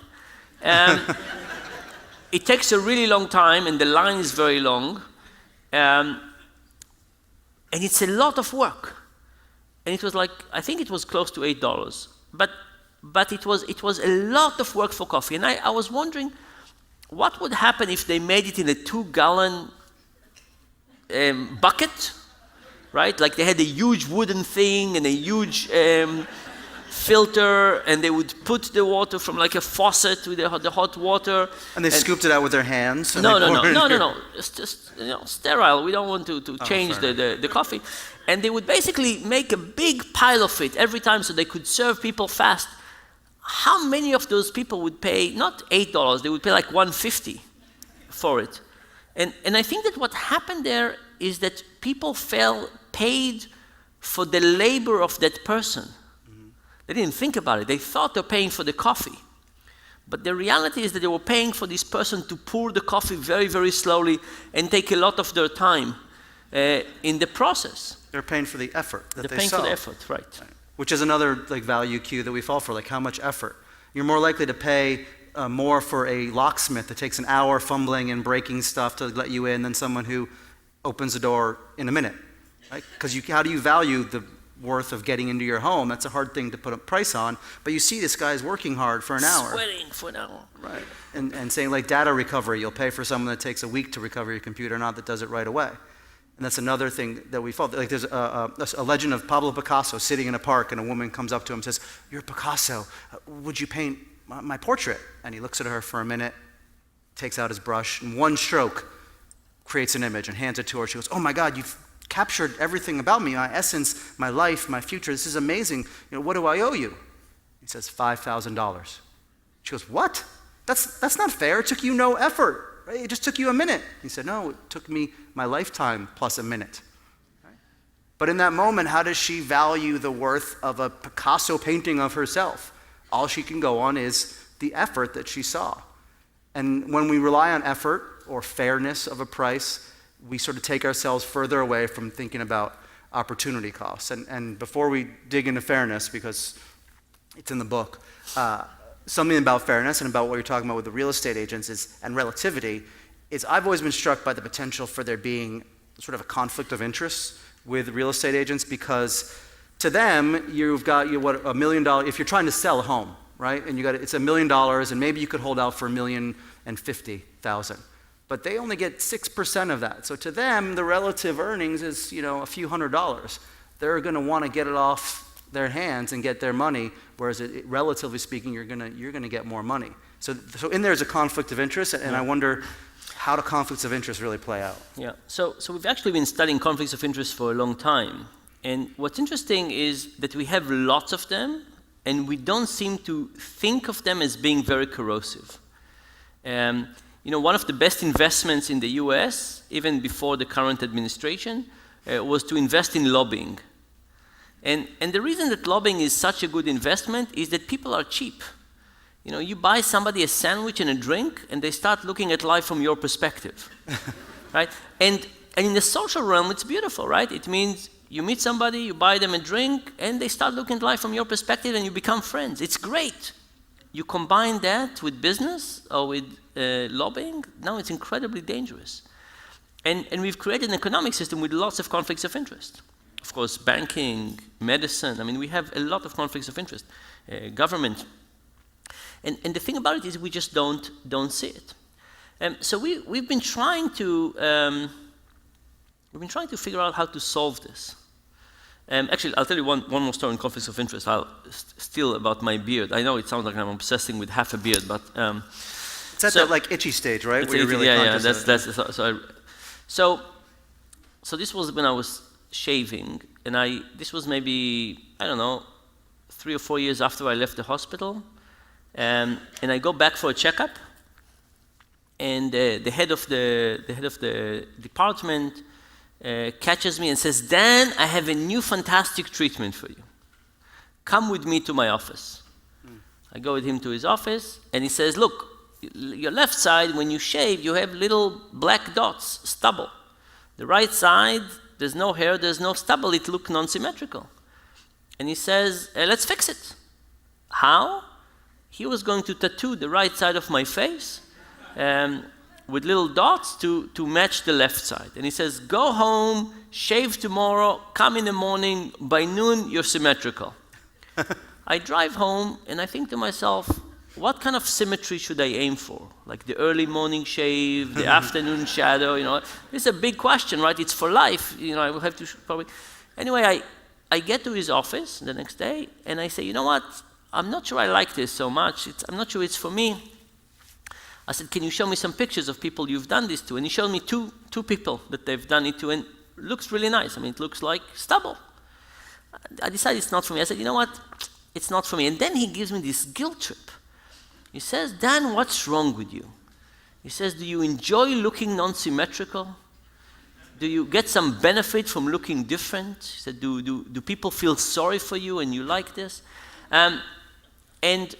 It takes a really long time, and the line is very long. And it's a lot of work. And it was I think it was close to $8. But it was a lot of work for coffee. And I was wondering, what would happen if they made it in a 2-gallon bucket, right? They had a huge wooden thing and a huge filter, and they would put the water from a faucet with the hot water. And they scooped it out with their hands? No. It's just sterile. We don't want to change the coffee. And they would basically make a big pile of it every time so they could serve people fast. How many of those people would pay, not $8, they would pay $1.50 for it? And I think that what happened there is that people paid for the labor of that person. Mm-hmm. They didn't think about it. They thought they're paying for the coffee. But the reality is that they were paying for this person to pour the coffee very, very slowly and take a lot of their time in the process. They're paying for the effort that They're they saw. paying for the effort, right. Which is another value cue that we fall for, how much effort. You're more likely to pay more for a locksmith that takes an hour fumbling and breaking stuff to let you in than someone who opens the door in a minute, right? Because how do you value worth of getting into your home. That's a hard thing to put a price on. But you see this guy's working hard for an hour. Sweating for an hour. Right. And saying like data recovery, you'll pay for someone that takes a week to recover your computer, not that does it right away. And that's another thing that we felt. Like there's a legend of Pablo Picasso sitting in a park, and a woman comes up to him and says, "You're Picasso. Would you paint my portrait?" And he looks at her for a minute, takes out his brush, and one stroke creates an image and hands it to her. She goes, "Oh my God, you've captured everything about me, my essence, my life, my future. This is amazing. What do I owe you?" He says, $5,000. She goes, "What? That's not fair. It took you no effort. Right? It just took you a minute." He said, "No, it took me my lifetime plus a minute." Right? But in that moment, how does she value the worth of a Picasso painting of herself? All she can go on is the effort that she saw. And when we rely on effort or fairness of a price, we sort of take ourselves further away from thinking about opportunity costs. And before we dig into fairness, because it's in the book, something about fairness and about what you're talking about with the real estate agents and relativity is I've always been struck by the potential for there being sort of a conflict of interest with real estate agents, because to them, you've got $1 million, if you're trying to sell a home, right? And it's $1 million, and maybe you could hold out for $1,050,000. But they only get 6% of that. So to them, the relative earnings is, a few $100s. They're going to want to get it off their hands and get their money, whereas relatively speaking, you're going to get more money. So in there's a conflict of interest, and I wonder how do conflicts of interest really play out? Yeah. So we've actually been studying conflicts of interest for a long time, and what's interesting is that we have lots of them, and we don't seem to think of them as being very corrosive. One of the best investments in the US, even before the current administration, was to invest in lobbying. And the reason that lobbying is such a good investment is that people are cheap. You buy somebody a sandwich and a drink, and they start looking at life from your perspective, right? And in the social realm, it's beautiful, right? It means you meet somebody, you buy them a drink, and they start looking at life from your perspective, and you become friends. It's great. You combine that with business or with lobbying, now it's incredibly dangerous. And we've created an economic system with lots of conflicts of interest. Of course, banking, medicine, we have a lot of conflicts of interest. Government. And the thing about it is we just don't see it. So we've been trying to figure out how to solve this. Actually, I'll tell you one more story on conflicts of interest. Still about my beard. I know it sounds like I'm obsessing with half a beard, but it's at that itchy stage, right? Where you're really So this was when I was shaving, and this was maybe 3 or 4 years after I left the hospital, and I go back for a checkup, and the head of the department catches me and says, "Dan, I have a new fantastic treatment for you. Come with me to my office." I go with him to his office, and he says, "Look, your left side, when you shave, you have little black dots, stubble. The right side, there's no hair, there's no stubble, it looks non-symmetrical." And he says, "Let's fix it." How? He was going to tattoo the right side of my face with little dots to match the left side. And he says, "Go home, shave tomorrow, come in the morning, by noon you're symmetrical." I drive home and I think to myself, what kind of symmetry should I aim for? Like the early morning shave, the afternoon shadow, It's a big question, right? It's for life, I will have to probably... Anyway, I get to his office the next day and I say, "You know what? I'm not sure I like this so much. I'm not sure it's for me." I said, "Can you show me some pictures of people you've done this to?" And he showed me two people that they've done it to, and it looks really nice. It looks like stubble. I decided it's not for me. I said, "You know what? It's not for me." And then he gives me this guilt trip. He says, "Dan, what's wrong with you?" He says, "Do you enjoy looking non-symmetrical? Do you get some benefit from looking different?" He said, do people feel sorry for you and you like this?" And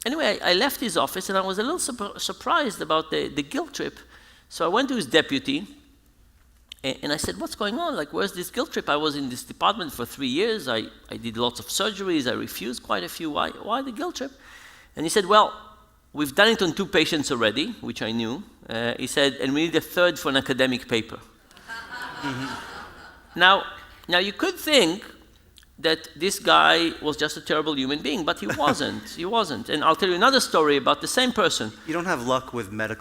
anyway, I left his office and I was a little surprised about the guilt trip. So I went to his deputy and I said, "What's going on? Like, where's this guilt trip? I was in this department for 3 years. I did lots of surgeries. I refused quite a few. Why the guilt trip?" And he said, "Well, we've done it on 2 patients already," which I knew. He said, "And we need a 3rd for an academic paper." Now you could think that this guy was just a terrible human being, but he wasn't. He wasn't. And I'll tell you another story about the same person. You don't have luck with male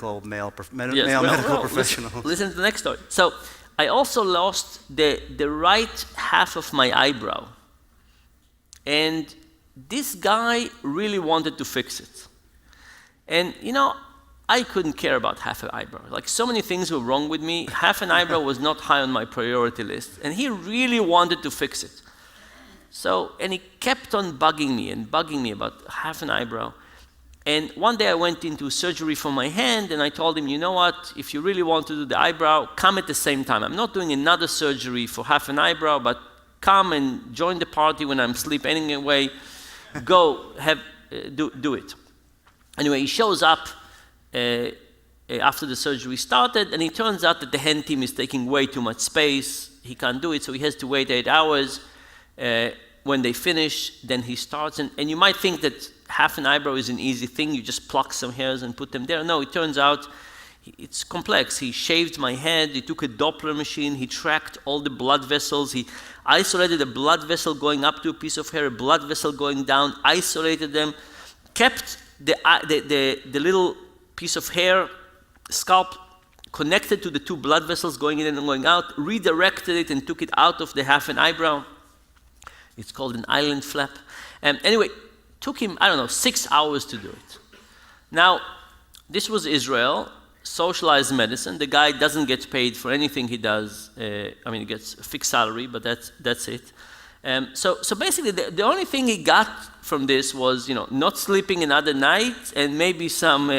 Yes, medical professionals. Listen to the next story. So I also lost the right half of my eyebrow. And this guy really wanted to fix it. And, you know, I couldn't care about half an eyebrow. Like, so many things were wrong with me. Half an eyebrow was not high on my priority list. And he really wanted to fix it. So, and he kept on bugging me about half an eyebrow. And one day I went into surgery for my hand, and I told him, you know what, if you really want to do the eyebrow, come at the same time. I'm not doing another surgery for half an eyebrow, but come and join the party when I'm asleep anyway. Go, do it. Anyway, he shows up after the surgery started, and it turns out that the hand team is taking way too much space. He can't do it, so he has to wait 8 hours. When they finish, then he starts. And you might think that half an eyebrow is an easy thing. You just pluck some hairs and put them there. No, it turns out it's complex. He shaved my head. He took a Doppler machine. He tracked all the blood vessels. He isolated a blood vessel going up to a piece of hair, a blood vessel going down, isolated them, kept the little piece of hair, scalp, connected to the two blood vessels going in and going out, redirected it and took it out of the half an eyebrow. It's called an island flap. Anyway, took him, 6 hours to do it. Now, this was Israel, socialized medicine. The guy doesn't get paid for anything he does. He gets a fixed salary, but that's it. So basically, the only thing he got from this was, not sleeping another night and maybe some,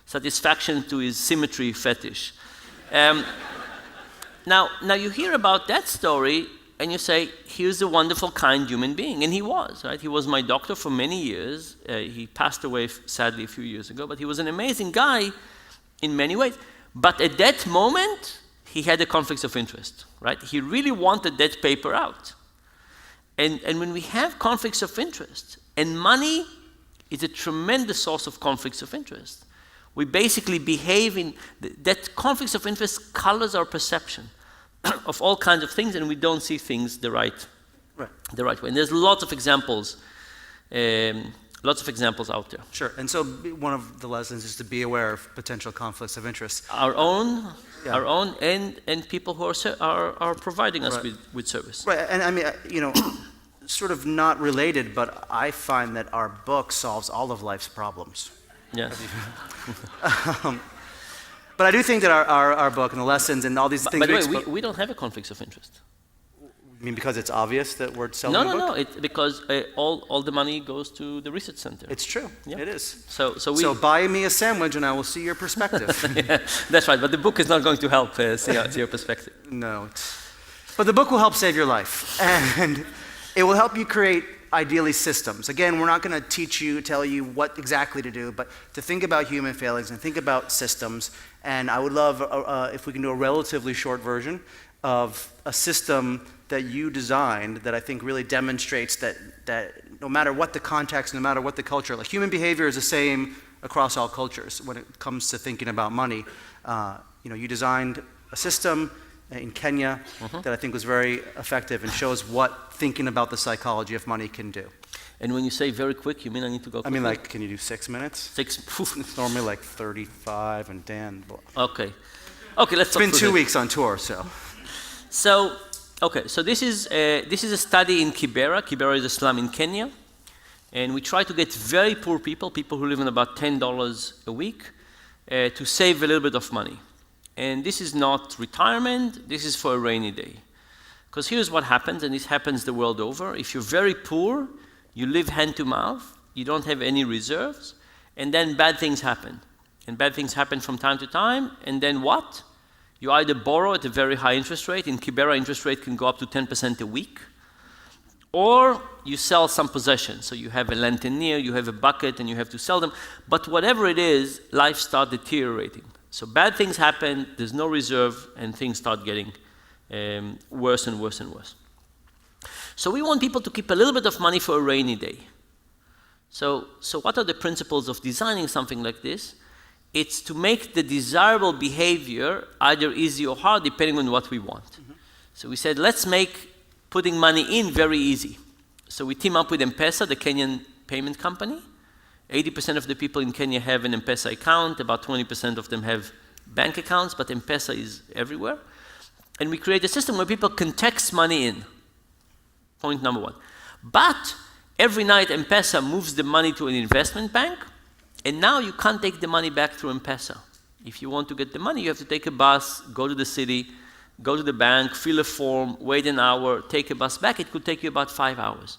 satisfaction to his symmetry fetish. Now you hear about that story, and you say, here's a wonderful, kind human being. And he was, right? He was my doctor for many years. He passed away, sadly, a few years ago. But he was an amazing guy in many ways. But at that moment, he had a conflict of interest, right? He really wanted that paper out. And when we have conflicts of interest, and money is a tremendous source of conflicts of interest, we basically behave in, that conflicts of interest colors our perception of all kinds of things, and we don't see things the right way. And there's lots of examples out there. Sure. And so one of the lessons is to be aware of potential conflicts of interest. Our own, and people who are providing us with service. Right. And sort of not related, but I find that our book solves all of life's problems. Yes. But I do think that our book and the lessons and all these things... By the way, we don't have a conflict of interest. You mean because it's obvious that we're selling the book? No. It's because all the money goes to the research center. It's true. Yeah. It is. So buy me a sandwich and I will see your perspective. Yeah, that's right. But the book is not going to help see your perspective. No. But the book will help save your life. And it will help you create, ideally, systems. Again, we're not going to tell you what exactly to do, but to think about human failings and think about systems. And I would love if we can do a relatively short version of a system that you designed that I think really demonstrates that no matter what the context, no matter what the culture, like human behavior is the same across all cultures when it comes to thinking about money. You designed a system in Kenya that I think was very effective and shows what thinking about the psychology of money can do. And when you say very quick, you mean I need to go quickly? Can you do 6 minutes? 6? It's normally like 35 and Dan. Okay, let's talk. It's been 2 weeks on tour, so. So this is a study in Kibera. Kibera is a slum in Kenya. And we try to get very poor people who live on about $10 a week, to save a little bit of money. And this is not retirement, this is for a rainy day. Because here's what happens, and this happens the world over. If you're very poor, you live hand to mouth, you don't have any reserves, and then bad things happen. And bad things happen from time to time, and then what? You either borrow at a very high interest rate. In Kibera, interest rate can go up to 10% a week. Or you sell some possessions. So you have a lanternnier, you have a bucket, and you have to sell them. But whatever it is, life starts deteriorating. So bad things happen, there's no reserve, and things start getting worse and worse and worse. So we want people to keep a little bit of money for a rainy day. So what are the principles of designing something like this? It's to make the desirable behavior either easy or hard, depending on what we want. So we said, let's make putting money in very easy. So we team up with M-Pesa, the Kenyan payment company. 80% of the people in Kenya have an M-Pesa account. About 20% of them have bank accounts, but M-Pesa is everywhere. And we create a system where people can text money in. Point number one. But every night M-Pesa moves the money to an investment bank, and now you can't take the money back through M-Pesa. If you want to get the money, you have to take a bus, go to the city, go to the bank, fill a form, wait an hour, take a bus back. It could take you about 5 hours.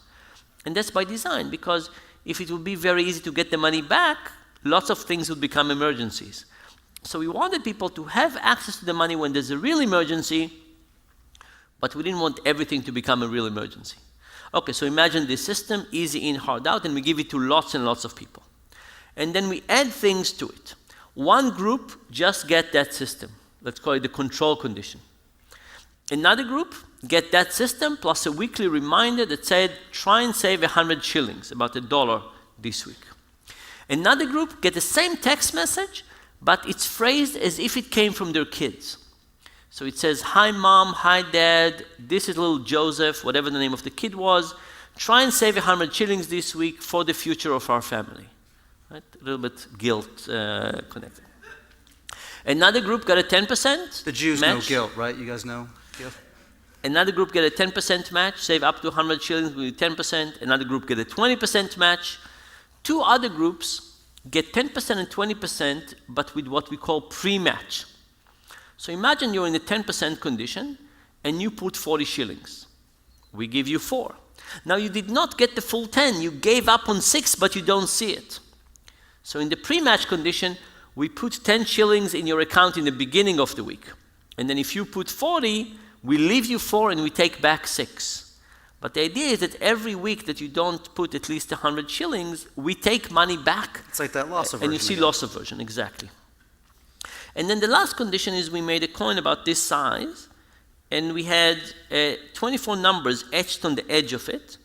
And that's by design, because if it would be very easy to get the money back, lots of things would become emergencies. So we wanted people to have access to the money when there's a real emergency, but we didn't want everything to become a real emergency. Okay, so imagine this system, easy in, hard out, and we give it to lots and lots of people. And then we add things to it. One group just get that system. Let's call it the control condition. Another group get that system plus a weekly reminder that said, try and save 100 shillings, about $1 this week. Another group get the same text message, but it's phrased as if it came from their kids. So it says, hi mom, hi dad, this is little Joseph, whatever the name of the kid was. Try and save 100 shillings this week for the future of our family. Right? A little bit guilt connected. Another group got a 10% The Jews match. know guilt, right? You guys know guilt? Another group get a 10% match, save up to 100 shillings with 10%. Another group get a 20% match. Two other groups get 10% and 20%, but with what we call pre-match. So imagine you're in a 10% condition, and you put 40 shillings. We give you 4. Now you did not get the full 10. You gave up on 6, but you don't see it. So in the pre-match condition, we put 10 shillings in your account in the beginning of the week. And then if you put 40, we leave you 4 and we take back 6. But the idea is that every week that you don't put at least 100 shillings, we take money back. It's like that loss aversion. And you see again. loss aversion, exactly. And then the last condition is we made a coin about this size, and we had 24 numbers etched on the edge of it.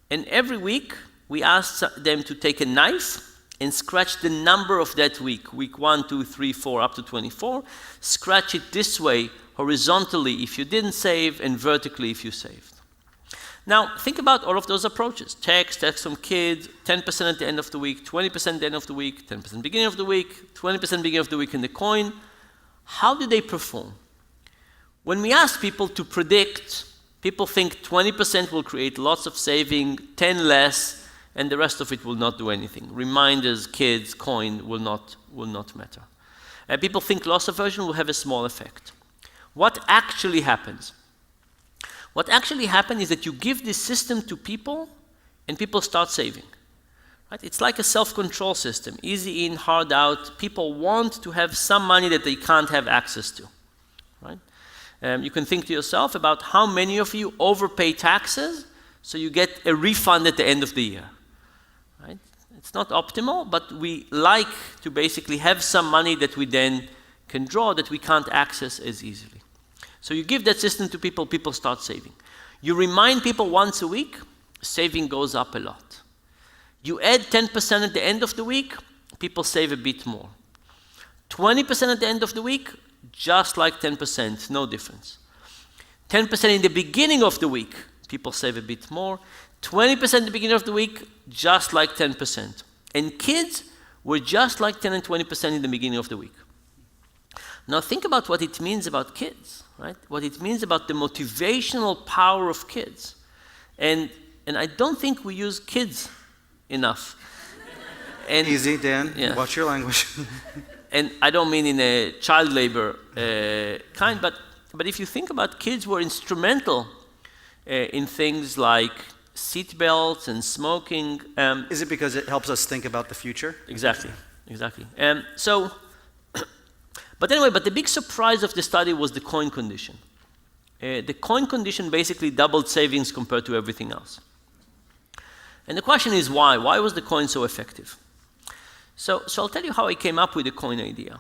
And every week, we asked them to take a knife and scratch the number of that week. Week 1, 2, 3, 4, up to 24. Scratch it this way, horizontally if you didn't save, and vertically if you saved. Now, think about all of those approaches. Text from kids, 10% at the end of the week, 20% at the end of the week, 10% beginning of the week, 20% beginning of the week in the coin. How do they perform? When we ask people to predict, people think 20% will create lots of saving, 10 less, and the rest of it will not do anything. Reminders, kids, coin will not matter. People think loss aversion will have a small effect. What actually happens? What actually happens is that you give this system to people, and people start saving. Right? It's like a self-control system, easy in, hard out. People want to have some money that they can't have access to. Right? You can think to yourself about how many of you overpay taxes, so you get a refund at the end of the year. Right? It's not optimal, but we like to basically have some money that we then can draw that we can't access as easily. So you give that system to people, people start saving. You remind people once a week, saving goes up a lot. You add 10% at the end of the week, people save a bit more. 20% at the end of the week, just like 10%, no difference. 10% in the beginning of the week, people save a bit more. 20% at the beginning of the week, just like 10%. And kids were just like 10 and 20% in the beginning of the week. Now think about what it means about kids, right? What it means about the motivational power of kids. And I don't think we use kids enough. And, Easy, Dan. Yeah. Watch your language. And I don't mean in a child labor kind, but if you think about kids were instrumental in things like seat belts and smoking. Is it because it helps us think about the future? Exactly. But anyway, the big surprise of the study was the coin condition. The coin condition basically doubled savings compared to everything else. And the question is why? Why was the coin so effective? So I'll tell you how I came up with the coin idea.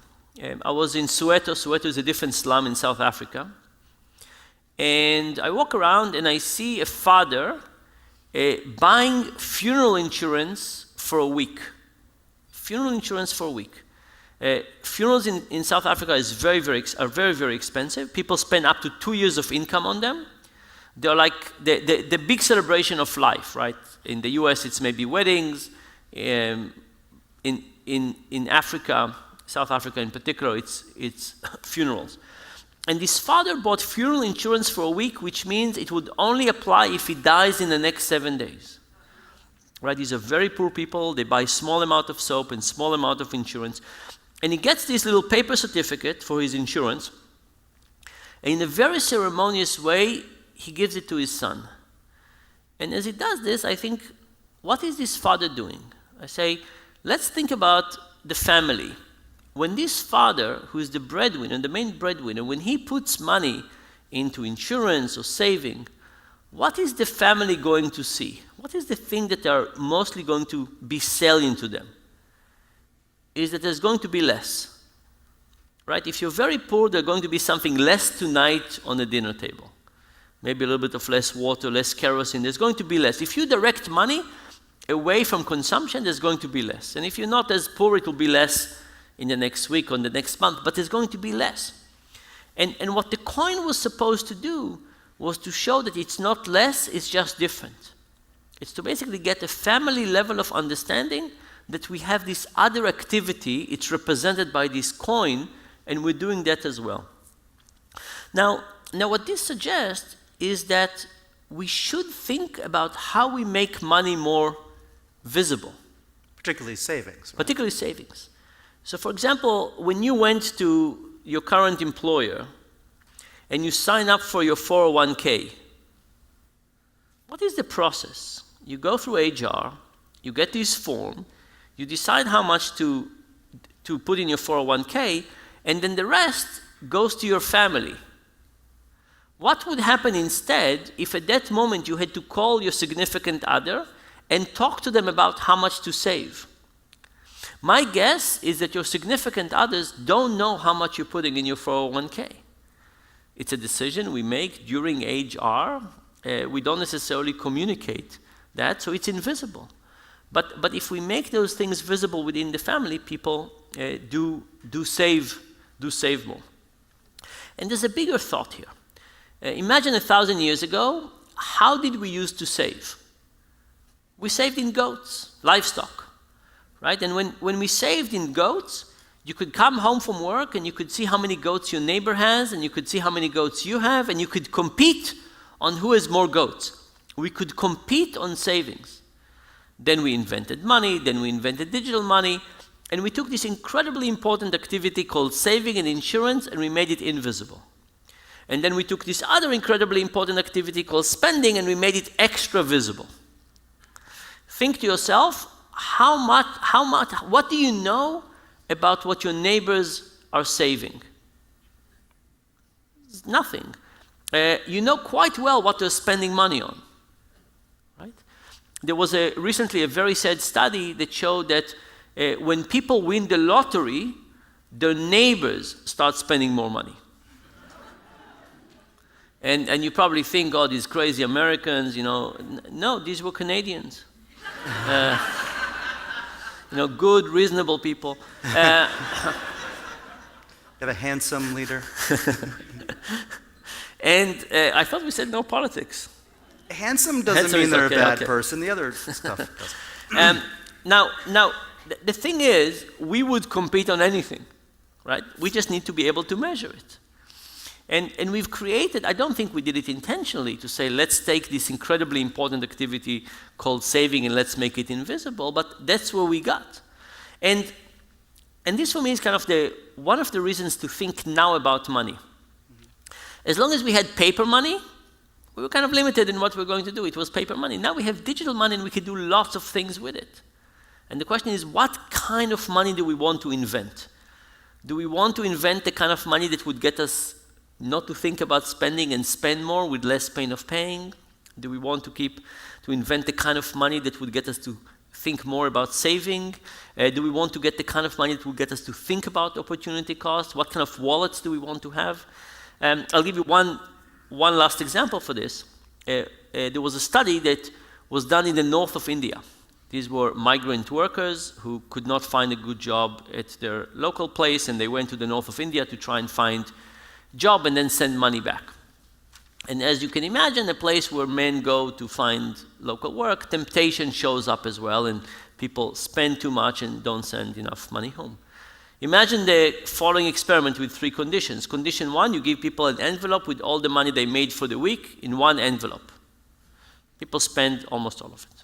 I was in Soweto. Soweto is a different slum in South Africa. And I walk around and I see a father buying funeral insurance for a week. Funeral insurance for a week. Funerals in South Africa are very, very expensive. People spend up to 2 years of income on them. They're like the big celebration of life, right? In the US, it's maybe weddings. In Africa, South Africa in particular, it's funerals. And this father bought funeral insurance for a week, which means it would only apply if he dies in the next 7 days. Right? These are very poor people. They buy small amount of soap and small amount of insurance. And he gets this little paper certificate for his insurance. And in a very ceremonious way, he gives it to his son. And as he does this, I think, what is this father doing? I say, let's think about the family. When this father, who is the breadwinner, the main breadwinner, when he puts money into insurance or saving, what is the family going to see? What is the thing that they are mostly going to be selling to them? Is that there's going to be less. Right? If you're very poor, there's going to be something less tonight on the dinner table. Maybe a little bit of less water, less kerosene. There's going to be less. If you direct money away from consumption, there's going to be less. And if you're not as poor, it will be less in the next week or the next month, but there's going to be less. And what the coin was supposed to do was to show that it's not less, it's just different. It's to basically get a family level of understanding that we have this other activity, it's represented by this coin, and we're doing that as well. Now what this suggests is that we should think about how we make money more visible. Particularly savings. Right? Particularly savings. So for example, when you went to your current employer and you sign up for your 401k, what is the process? You go through HR, you get this form, you decide how much to put in your 401k, and then the rest goes to your family. What would happen instead if at that moment you had to call your significant other and talk to them about how much to save? My guess is that your significant others don't know how much you're putting in your 401k. It's a decision we make during HR. We don't necessarily communicate that, so it's invisible. But if we make those things visible within the family, people do save more. And there's a bigger thought here. Imagine 1,000 years ago, how did we used to save? We saved in goats, livestock, right? And when we saved in goats, you could come home from work and you could see how many goats your neighbor has, and you could see how many goats you have, and you could compete on who has more goats. We could compete on savings. Then we invented money, then we invented digital money, and we took this incredibly important activity called saving and insurance and we made it invisible. And then we took this other incredibly important activity called spending and we made it extra visible. Think to yourself, what do you know about what your neighbors are saving? Nothing. You know quite well what they're spending money on, right? There was recently a very sad study that showed that when people win the lottery, their neighbors start spending more money. And you probably think, oh, these crazy Americans, no, these were Canadians. Good, reasonable people. You have a handsome leader. And I thought we said no politics. Handsome doesn't mean they're a bad person. The other stuff doesn't. Now, the thing is, we would compete on anything, right? We just need to be able to measure it. And we've created, I don't think we did it intentionally to say, let's take this incredibly important activity called saving and let's make it invisible, but that's where we got. And this for me is kind of one of the reasons to think now about money. As long as we had paper money, we were kind of limited in what we're going to do. It was paper money. Now we have digital money and we can do lots of things with it. And the question is, what kind of money do we want to invent? Do we want to invent the kind of money that would get us not to think about spending and spend more with less pain of paying? Do we want to invent the kind of money that would get us to think more about saving? Do we want to get the kind of money that would get us to think about opportunity cost? What kind of wallets do we want to have? I'll give you one last example for this. There was a study that was done in the north of India. These were migrant workers who could not find a good job at their local place, and they went to the north of India to try and find a job and then send money back. And as you can imagine, a place where men go to find local work, temptation shows up as well, and people spend too much and don't send enough money home. Imagine the following experiment with 3 conditions. Condition 1, you give people an envelope with all the money they made for the week in one envelope. People spend almost all of it.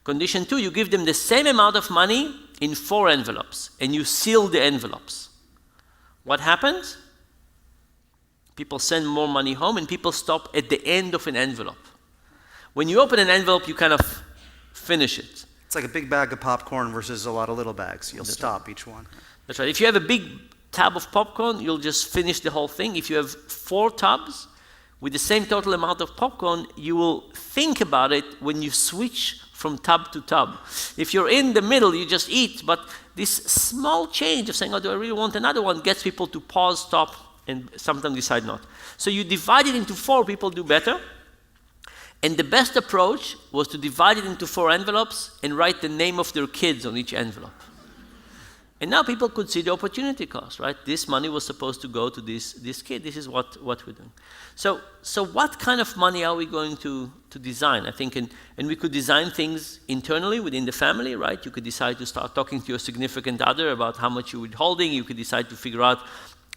Condition 2, you give them the same amount of money in 4 envelopes, and you seal the envelopes. What happens? People send more money home, and people stop at the end of an envelope. When you open an envelope, you kind of finish it. It's like a big bag of popcorn versus a lot of little bags. You'll stop each one. That's right. If you have a big tub of popcorn, you'll just finish the whole thing. If you have 4 tubs with the same total amount of popcorn, you will think about it when you switch from tub to tub. If you're in the middle, you just eat, but this small change of saying, oh, do I really want another one, gets people to pause, stop, and sometimes decide not. So you divide it into 4, people do better. And the best approach was to divide it into 4 envelopes and write the name of their kids on each envelope. And now people could see the opportunity cost, right? This money was supposed to go to this kid. This is what we're doing. So what kind of money are we going to design? I think, and we could design things internally within the family, right? You could decide to start talking to your significant other about how much you're withholding. You could decide to figure out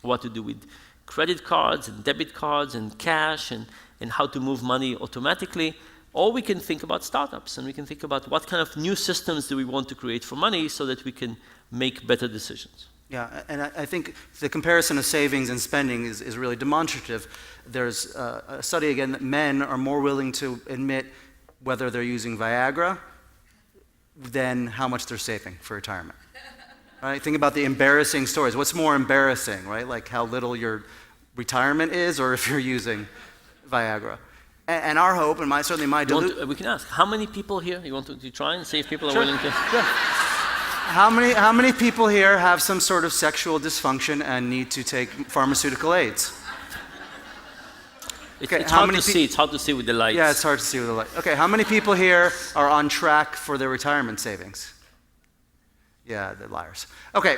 what to do with credit cards and debit cards and cash and how to move money automatically. Or we can think about startups, and we can think about what kind of new systems do we want to create for money so that we can make better decisions. Yeah, and I think the comparison of savings and spending is really demonstrative. There's a study again that men are more willing to admit whether they're using Viagra than how much they're saving for retirement. Right? Think about the embarrassing stories. What's more embarrassing, right? Like how little your retirement is, or if you're using Viagra. And our hope, and certainly my we can ask, how many people here, you want to try and see if people are willing to? Sure. How many people here have some sort of sexual dysfunction and need to take pharmaceutical aids? It's hard to see. It's hard to see with the lights. Yeah, it's hard to see with the light. Okay, how many people here are on track for their retirement savings? Yeah, they're liars. Okay,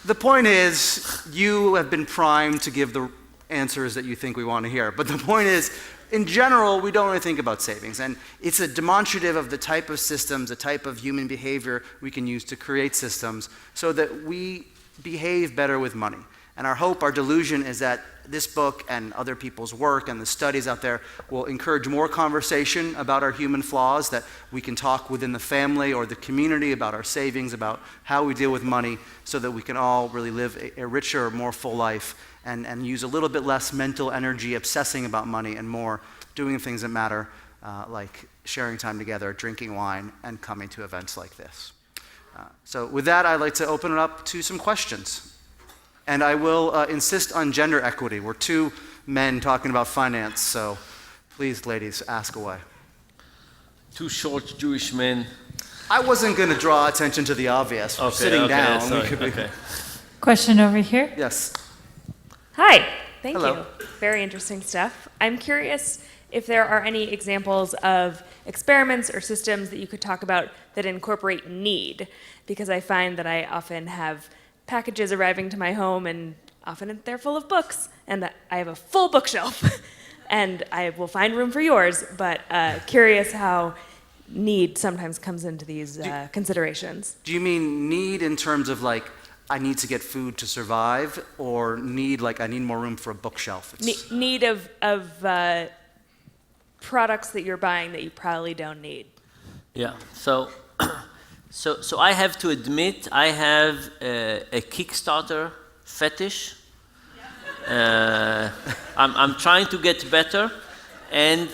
the point is, you have been primed to give the answers that you think we want to hear. But the point is, in general, we don't really think about savings. And it's a demonstrative of the type of systems, the type of human behavior we can use to create systems so that we behave better with money. And our hope, our delusion is that this book and other people's work and the studies out there will encourage more conversation about our human flaws, that we can talk within the family or the community about our savings, about how we deal with money, so that we can all really live a richer, more full life and use a little bit less mental energy obsessing about money and more doing things that matter, like sharing time together, drinking wine, and coming to events like this. So with that, I'd like to open it up to some questions. And I will insist on gender equity. We're 2 men talking about finance, so please, ladies, ask away. 2 short Jewish men. I wasn't going to draw attention to the obvious. We're sitting down. Sorry, Question over here. Yes. Hi, thank Hello. you. Very interesting stuff. I'm curious if there are any examples of experiments or systems that you could talk about that incorporate need, because I find that I often have packages arriving to my home, and often they're full of books, and I have a full bookshelf, and I will find room for yours, but curious how need sometimes comes into these considerations. Do you mean need in terms of like, I need to get food to survive, or need like I need more room for a bookshelf? Need of products that you're buying that you probably don't need. Yeah, so I have to admit, I have a Kickstarter fetish. I'm trying to get better, and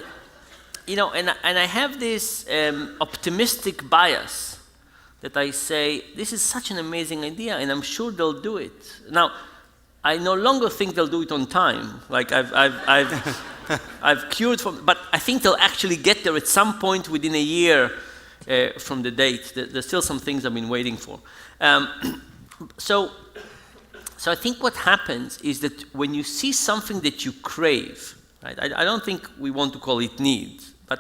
I have this optimistic bias that I say, this is such an amazing idea, and I'm sure they'll do it. Now, I no longer think they'll do it on time. Like I've cured from, but I think they'll actually get there at some point within a year from the date. There's still some things I've been waiting for. So I think what happens is that when you see something that you crave, right? I don't think we want to call it need, but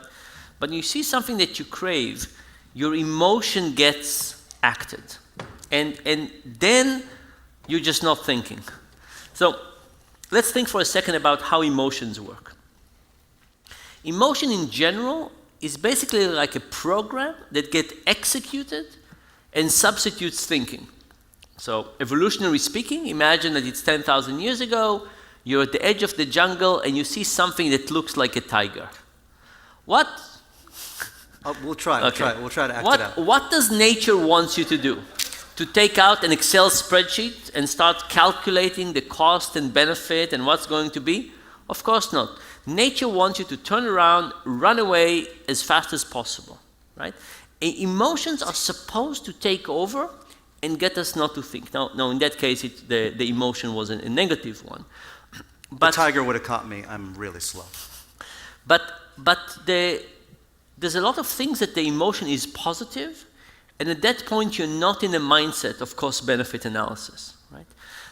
when you see something that you crave, your emotion gets acted. And then you're just not thinking. So let's think for a second about how emotions work. Emotion in general is basically like a program that gets executed and substitutes thinking. So evolutionary speaking, imagine that it's 10,000 years ago, you're at the edge of the jungle and you see something that looks like a tiger. What? We'll try to act it out. What does nature want you to do? To take out an Excel spreadsheet and start calculating the cost and benefit and what's going to be? Of course not. Nature wants you to turn around, run away as fast as possible, right? Emotions are supposed to take over and get us not to think. Now in that case, the emotion was a negative one. But the tiger would have caught me. I'm really slow. But there's a lot of things that the emotion is positive, and at that point you're not in a mindset of cost-benefit analysis, right?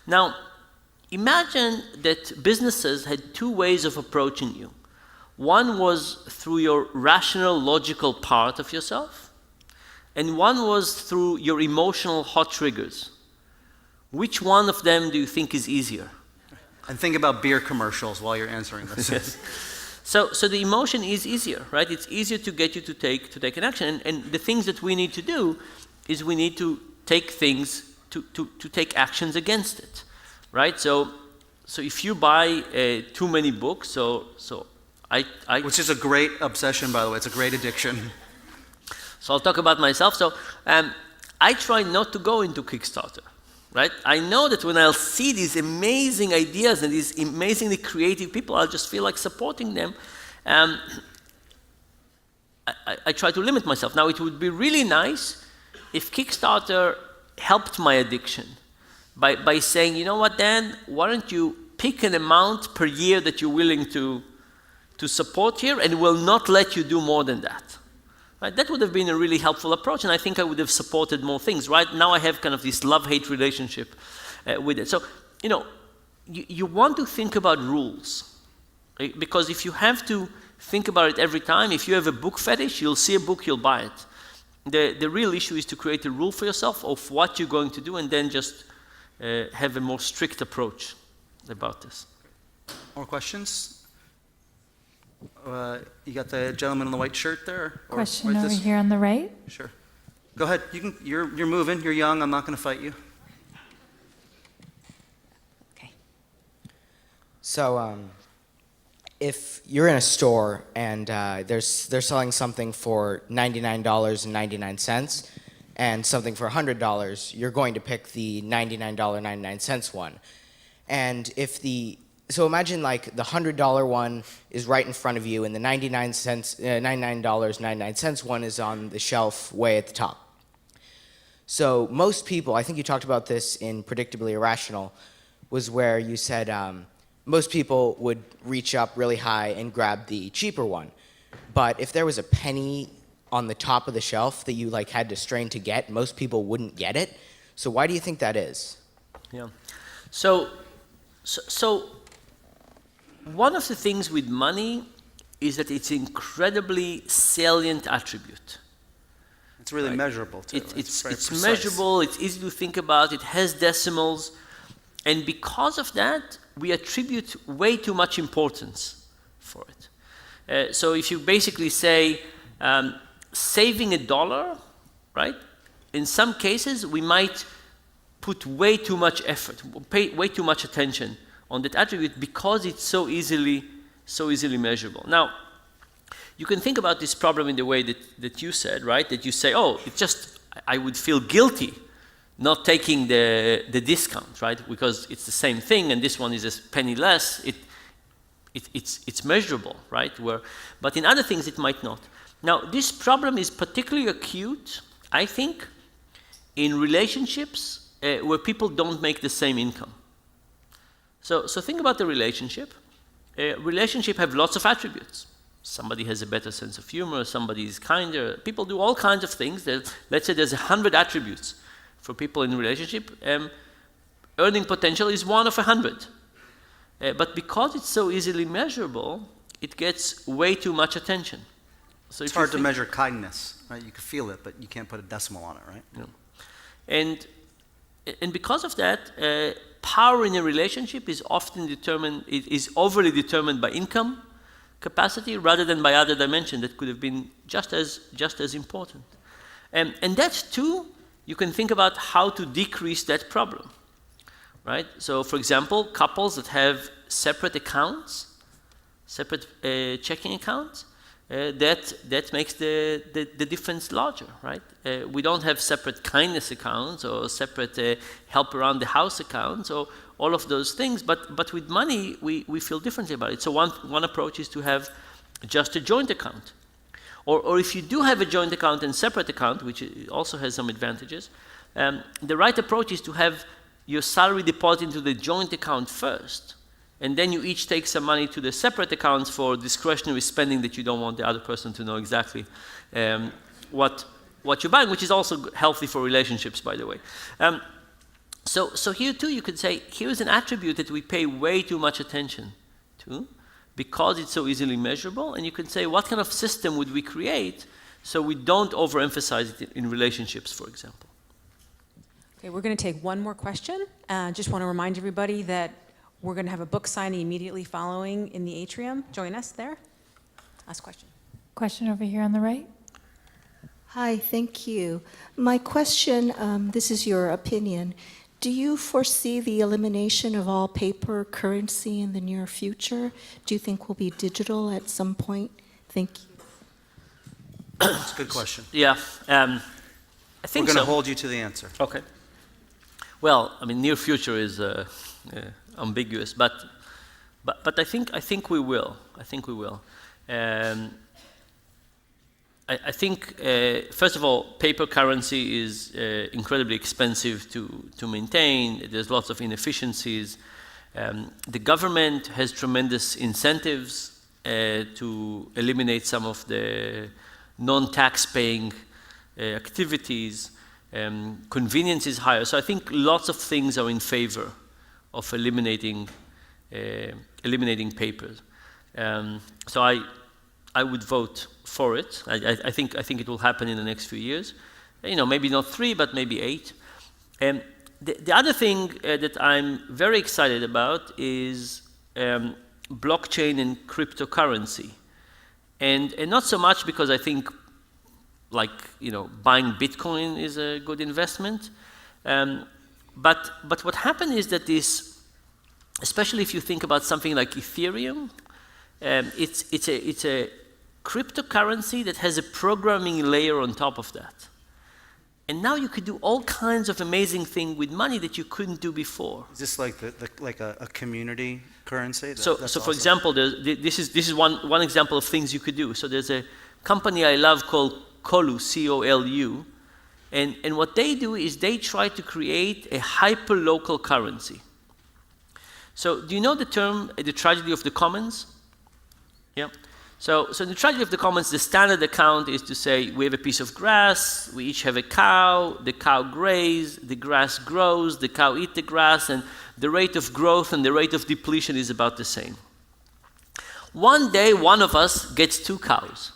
Now, imagine that businesses had two ways of approaching you. One was through your rational, logical part of yourself, and one was through your emotional hot triggers. Which one of them do you think is easier? And think about beer commercials while you're answering this. Yes. So the emotion is easier, right? It's easier to get you to take an action. And the things that we need to do is we need to take things, to take actions against it, right? So if you buy too many books, Which is a great obsession, by the way. It's a great addiction. So I'll talk about myself. So I try not to go into Kickstarter, right? I know that when I'll see these amazing ideas and these amazingly creative people, I'll just feel like supporting them. I try to limit myself. Now, it would be really nice if Kickstarter helped my addiction by saying, you know what, Dan, why don't you pick an amount per year that you're willing to support here, and will not let you do more than that. Right? That would have been a really helpful approach, and I think I would have supported more things. Right now, I have kind of this love-hate relationship with it. So, you want to think about rules, right? Because if you have to think about it every time, if you have a book fetish, you'll see a book, you'll buy it. The real issue is to create a rule for yourself of what you're going to do, and then just have a more strict approach about this. More questions? You got the gentleman in the white shirt there? Question over here on the right. Sure. Go ahead. You're moving. You're young. I'm not going to fight you. Okay. So, if you're in a store and they're selling something for $99.99 and something for $100, you're going to pick the $99.99 one. And so imagine like the $100 one is right in front of you, and the $99.99 one is on the shelf way at the top. So most people, I think you talked about this in Predictably Irrational, was where you said most people would reach up really high and grab the cheaper one. But if there was a penny on the top of the shelf that you like had to strain to get, most people wouldn't get it. So why do you think that is? Yeah. So one of the things with money is that it's an incredibly salient attribute. It's really right? measurable, too. It's measurable, it's easy to think about, it has decimals, and because of that, we attribute way too much importance for it. So if you basically say, saving $1, right? In some cases, we might put way too much effort, pay way too much attention on that attribute because it's so easily measurable. Now, you can think about this problem in the way that you said, right? That you say, oh, I would feel guilty not taking the discount, right? Because it's the same thing, and this one is a penny less. It's measurable, right? But in other things, it might not. Now, this problem is particularly acute, I think, in relationships where people don't make the same income. So think about the relationship. Relationship have lots of attributes. Somebody has a better sense of humor, somebody is kinder. People do all kinds of things. Let's say there's 100 attributes for people in a relationship. Earning potential is one of 100. But because it's so easily measurable, it gets way too much attention. So it's hard to measure kindness, right? You can feel it, but you can't put a decimal on it, right? Yeah. And because of that, power in a relationship is often overly determined by income, capacity rather than by other dimension that could have been just as important. And that too, you can think about how to decrease that problem, right? So for example, couples that have separate accounts, separate checking accounts, that makes the difference larger, right? We don't have separate kindness accounts or separate help around the house accounts or all of those things, but with money, we feel differently about it. So one approach is to have just a joint account. Or if you do have a joint account and separate account, which also has some advantages, the right approach is to have your salary deposited into the joint account first, and then you each take some money to the separate accounts for discretionary spending that you don't want the other person to know exactly what you're buying, which is also healthy for relationships, by the way. So here too, you could say, here's an attribute that we pay way too much attention to because it's so easily measurable, and you can say, what kind of system would we create so we don't overemphasize it in relationships, for example? Okay, we're going to take one more question. Just want to remind everybody that we're going to have a book signing immediately following in the atrium. Join us there. Last question. Question over here on the right. Hi, thank you. My question, this is your opinion. Do you foresee the elimination of all paper currency in the near future? Do you think we'll be digital at some point? Thank you. That's a good question. Yeah, I think We're going to so. hold you to the answer. Okay. Well, I mean, near future is ambiguous, but I think we will. I think we will. I think, first of all, paper currency is incredibly expensive to maintain. There's lots of inefficiencies. The government has tremendous incentives to eliminate some of the non-tax-paying activities. Convenience is higher. So I think lots of things are in favor of eliminating papers. So I would vote for it. I think it will happen in the next few years. You know, maybe not 3, but maybe 8. And the other thing that I'm very excited about is blockchain and cryptocurrency, and not so much because I think, like, you know, buying Bitcoin is a good investment, but what happened is that this, especially if you think about something like Ethereum, it's a cryptocurrency that has a programming layer on top of that. And now you could do all kinds of amazing things with money that you couldn't do before. Is this like a community currency? So for example, this is one example of things you could do. So there's a company I love called Colu, C-O-L-U, and what they do is they try to create a hyper-local currency. So do you know the term, the tragedy of the commons? Yeah. So in the tragedy of the commons, the standard account is to say, we have a piece of grass, we each have a cow, the cow grazes, the grass grows, the cow eats the grass, and the rate of growth and the rate of depletion is about the same. One day, one of us gets 2 cows.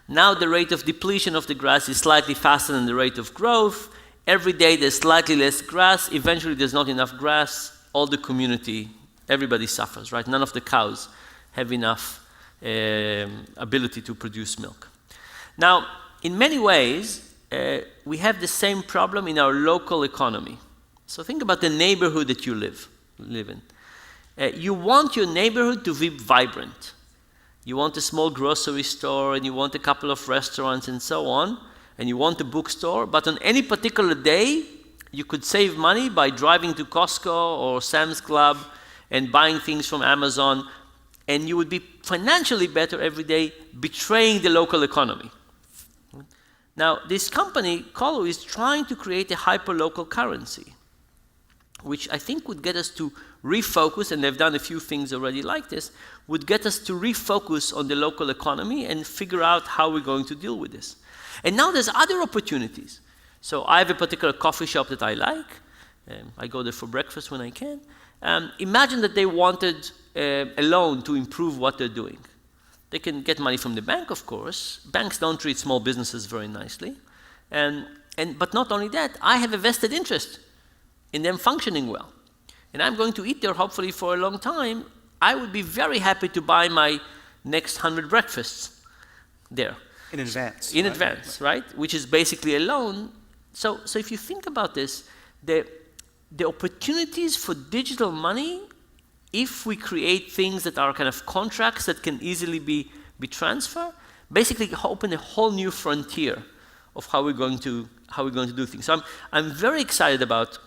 Now the rate of depletion of the grass is slightly faster than the rate of growth. Every day there's slightly less grass. Eventually there's not enough grass. All the community, everybody suffers, right? None of the cows have enough ability to produce milk. Now, in many ways, we have the same problem in our local economy. So think about the neighborhood that you live in. You want your neighborhood to be vibrant. You want a small grocery store, and you want a couple of restaurants and so on, and you want a bookstore, but on any particular day, you could save money by driving to Costco or Sam's Club and buying things from Amazon, and you would be financially better every day, betraying the local economy. Now, this company, Colu, is trying to create a hyper-local currency, which I think would get us to refocus, and they've done a few things already like this, would get us to refocus on the local economy and figure out how we're going to deal with this. And now there's other opportunities. So I have a particular coffee shop that I like. I go there for breakfast when I can. Imagine that they wanted a loan to improve what they're doing. They can get money from the bank, of course. Banks don't treat small businesses very nicely. But not only that, I have a vested interest in them functioning well. And I'm going to eat there hopefully for a long time. I would be very happy to buy my next 100 breakfasts there. In advance. In right? advance, right? Which is basically a loan. So if you think about this, the opportunities for digital money, if we create things that are kind of contracts that can easily be transferred, basically open a whole new frontier of how we're going to do things. So I'm very excited about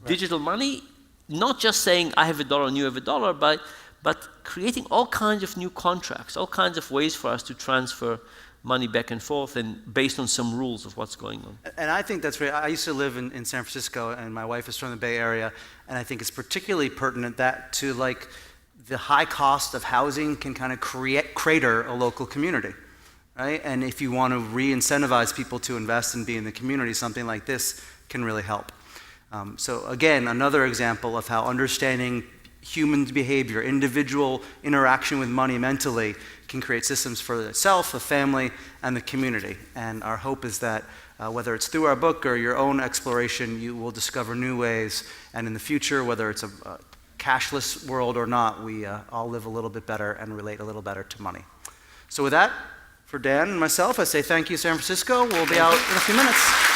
digital money, not just saying I have $1 and you have $1, but creating all kinds of new contracts, all kinds of ways for us to transfer money back and forth, and based on some rules of what's going on. And I think that's right. I used to live in San Francisco, and my wife is from the Bay Area, and I think it's particularly pertinent that to like the high cost of housing can kind of crater a local community, right? And if you want to re-incentivize people to invest and be in the community, something like this can really help. So again, another example of how understanding human behavior, individual interaction with money mentally can create systems for itself, the family, and the community. And our hope is that whether it's through our book or your own exploration, you will discover new ways. And in the future, whether it's a cashless world or not, we all live a little bit better and relate a little better to money. So with that, for Dan and myself, I say thank you, San Francisco. We'll be out in a few minutes.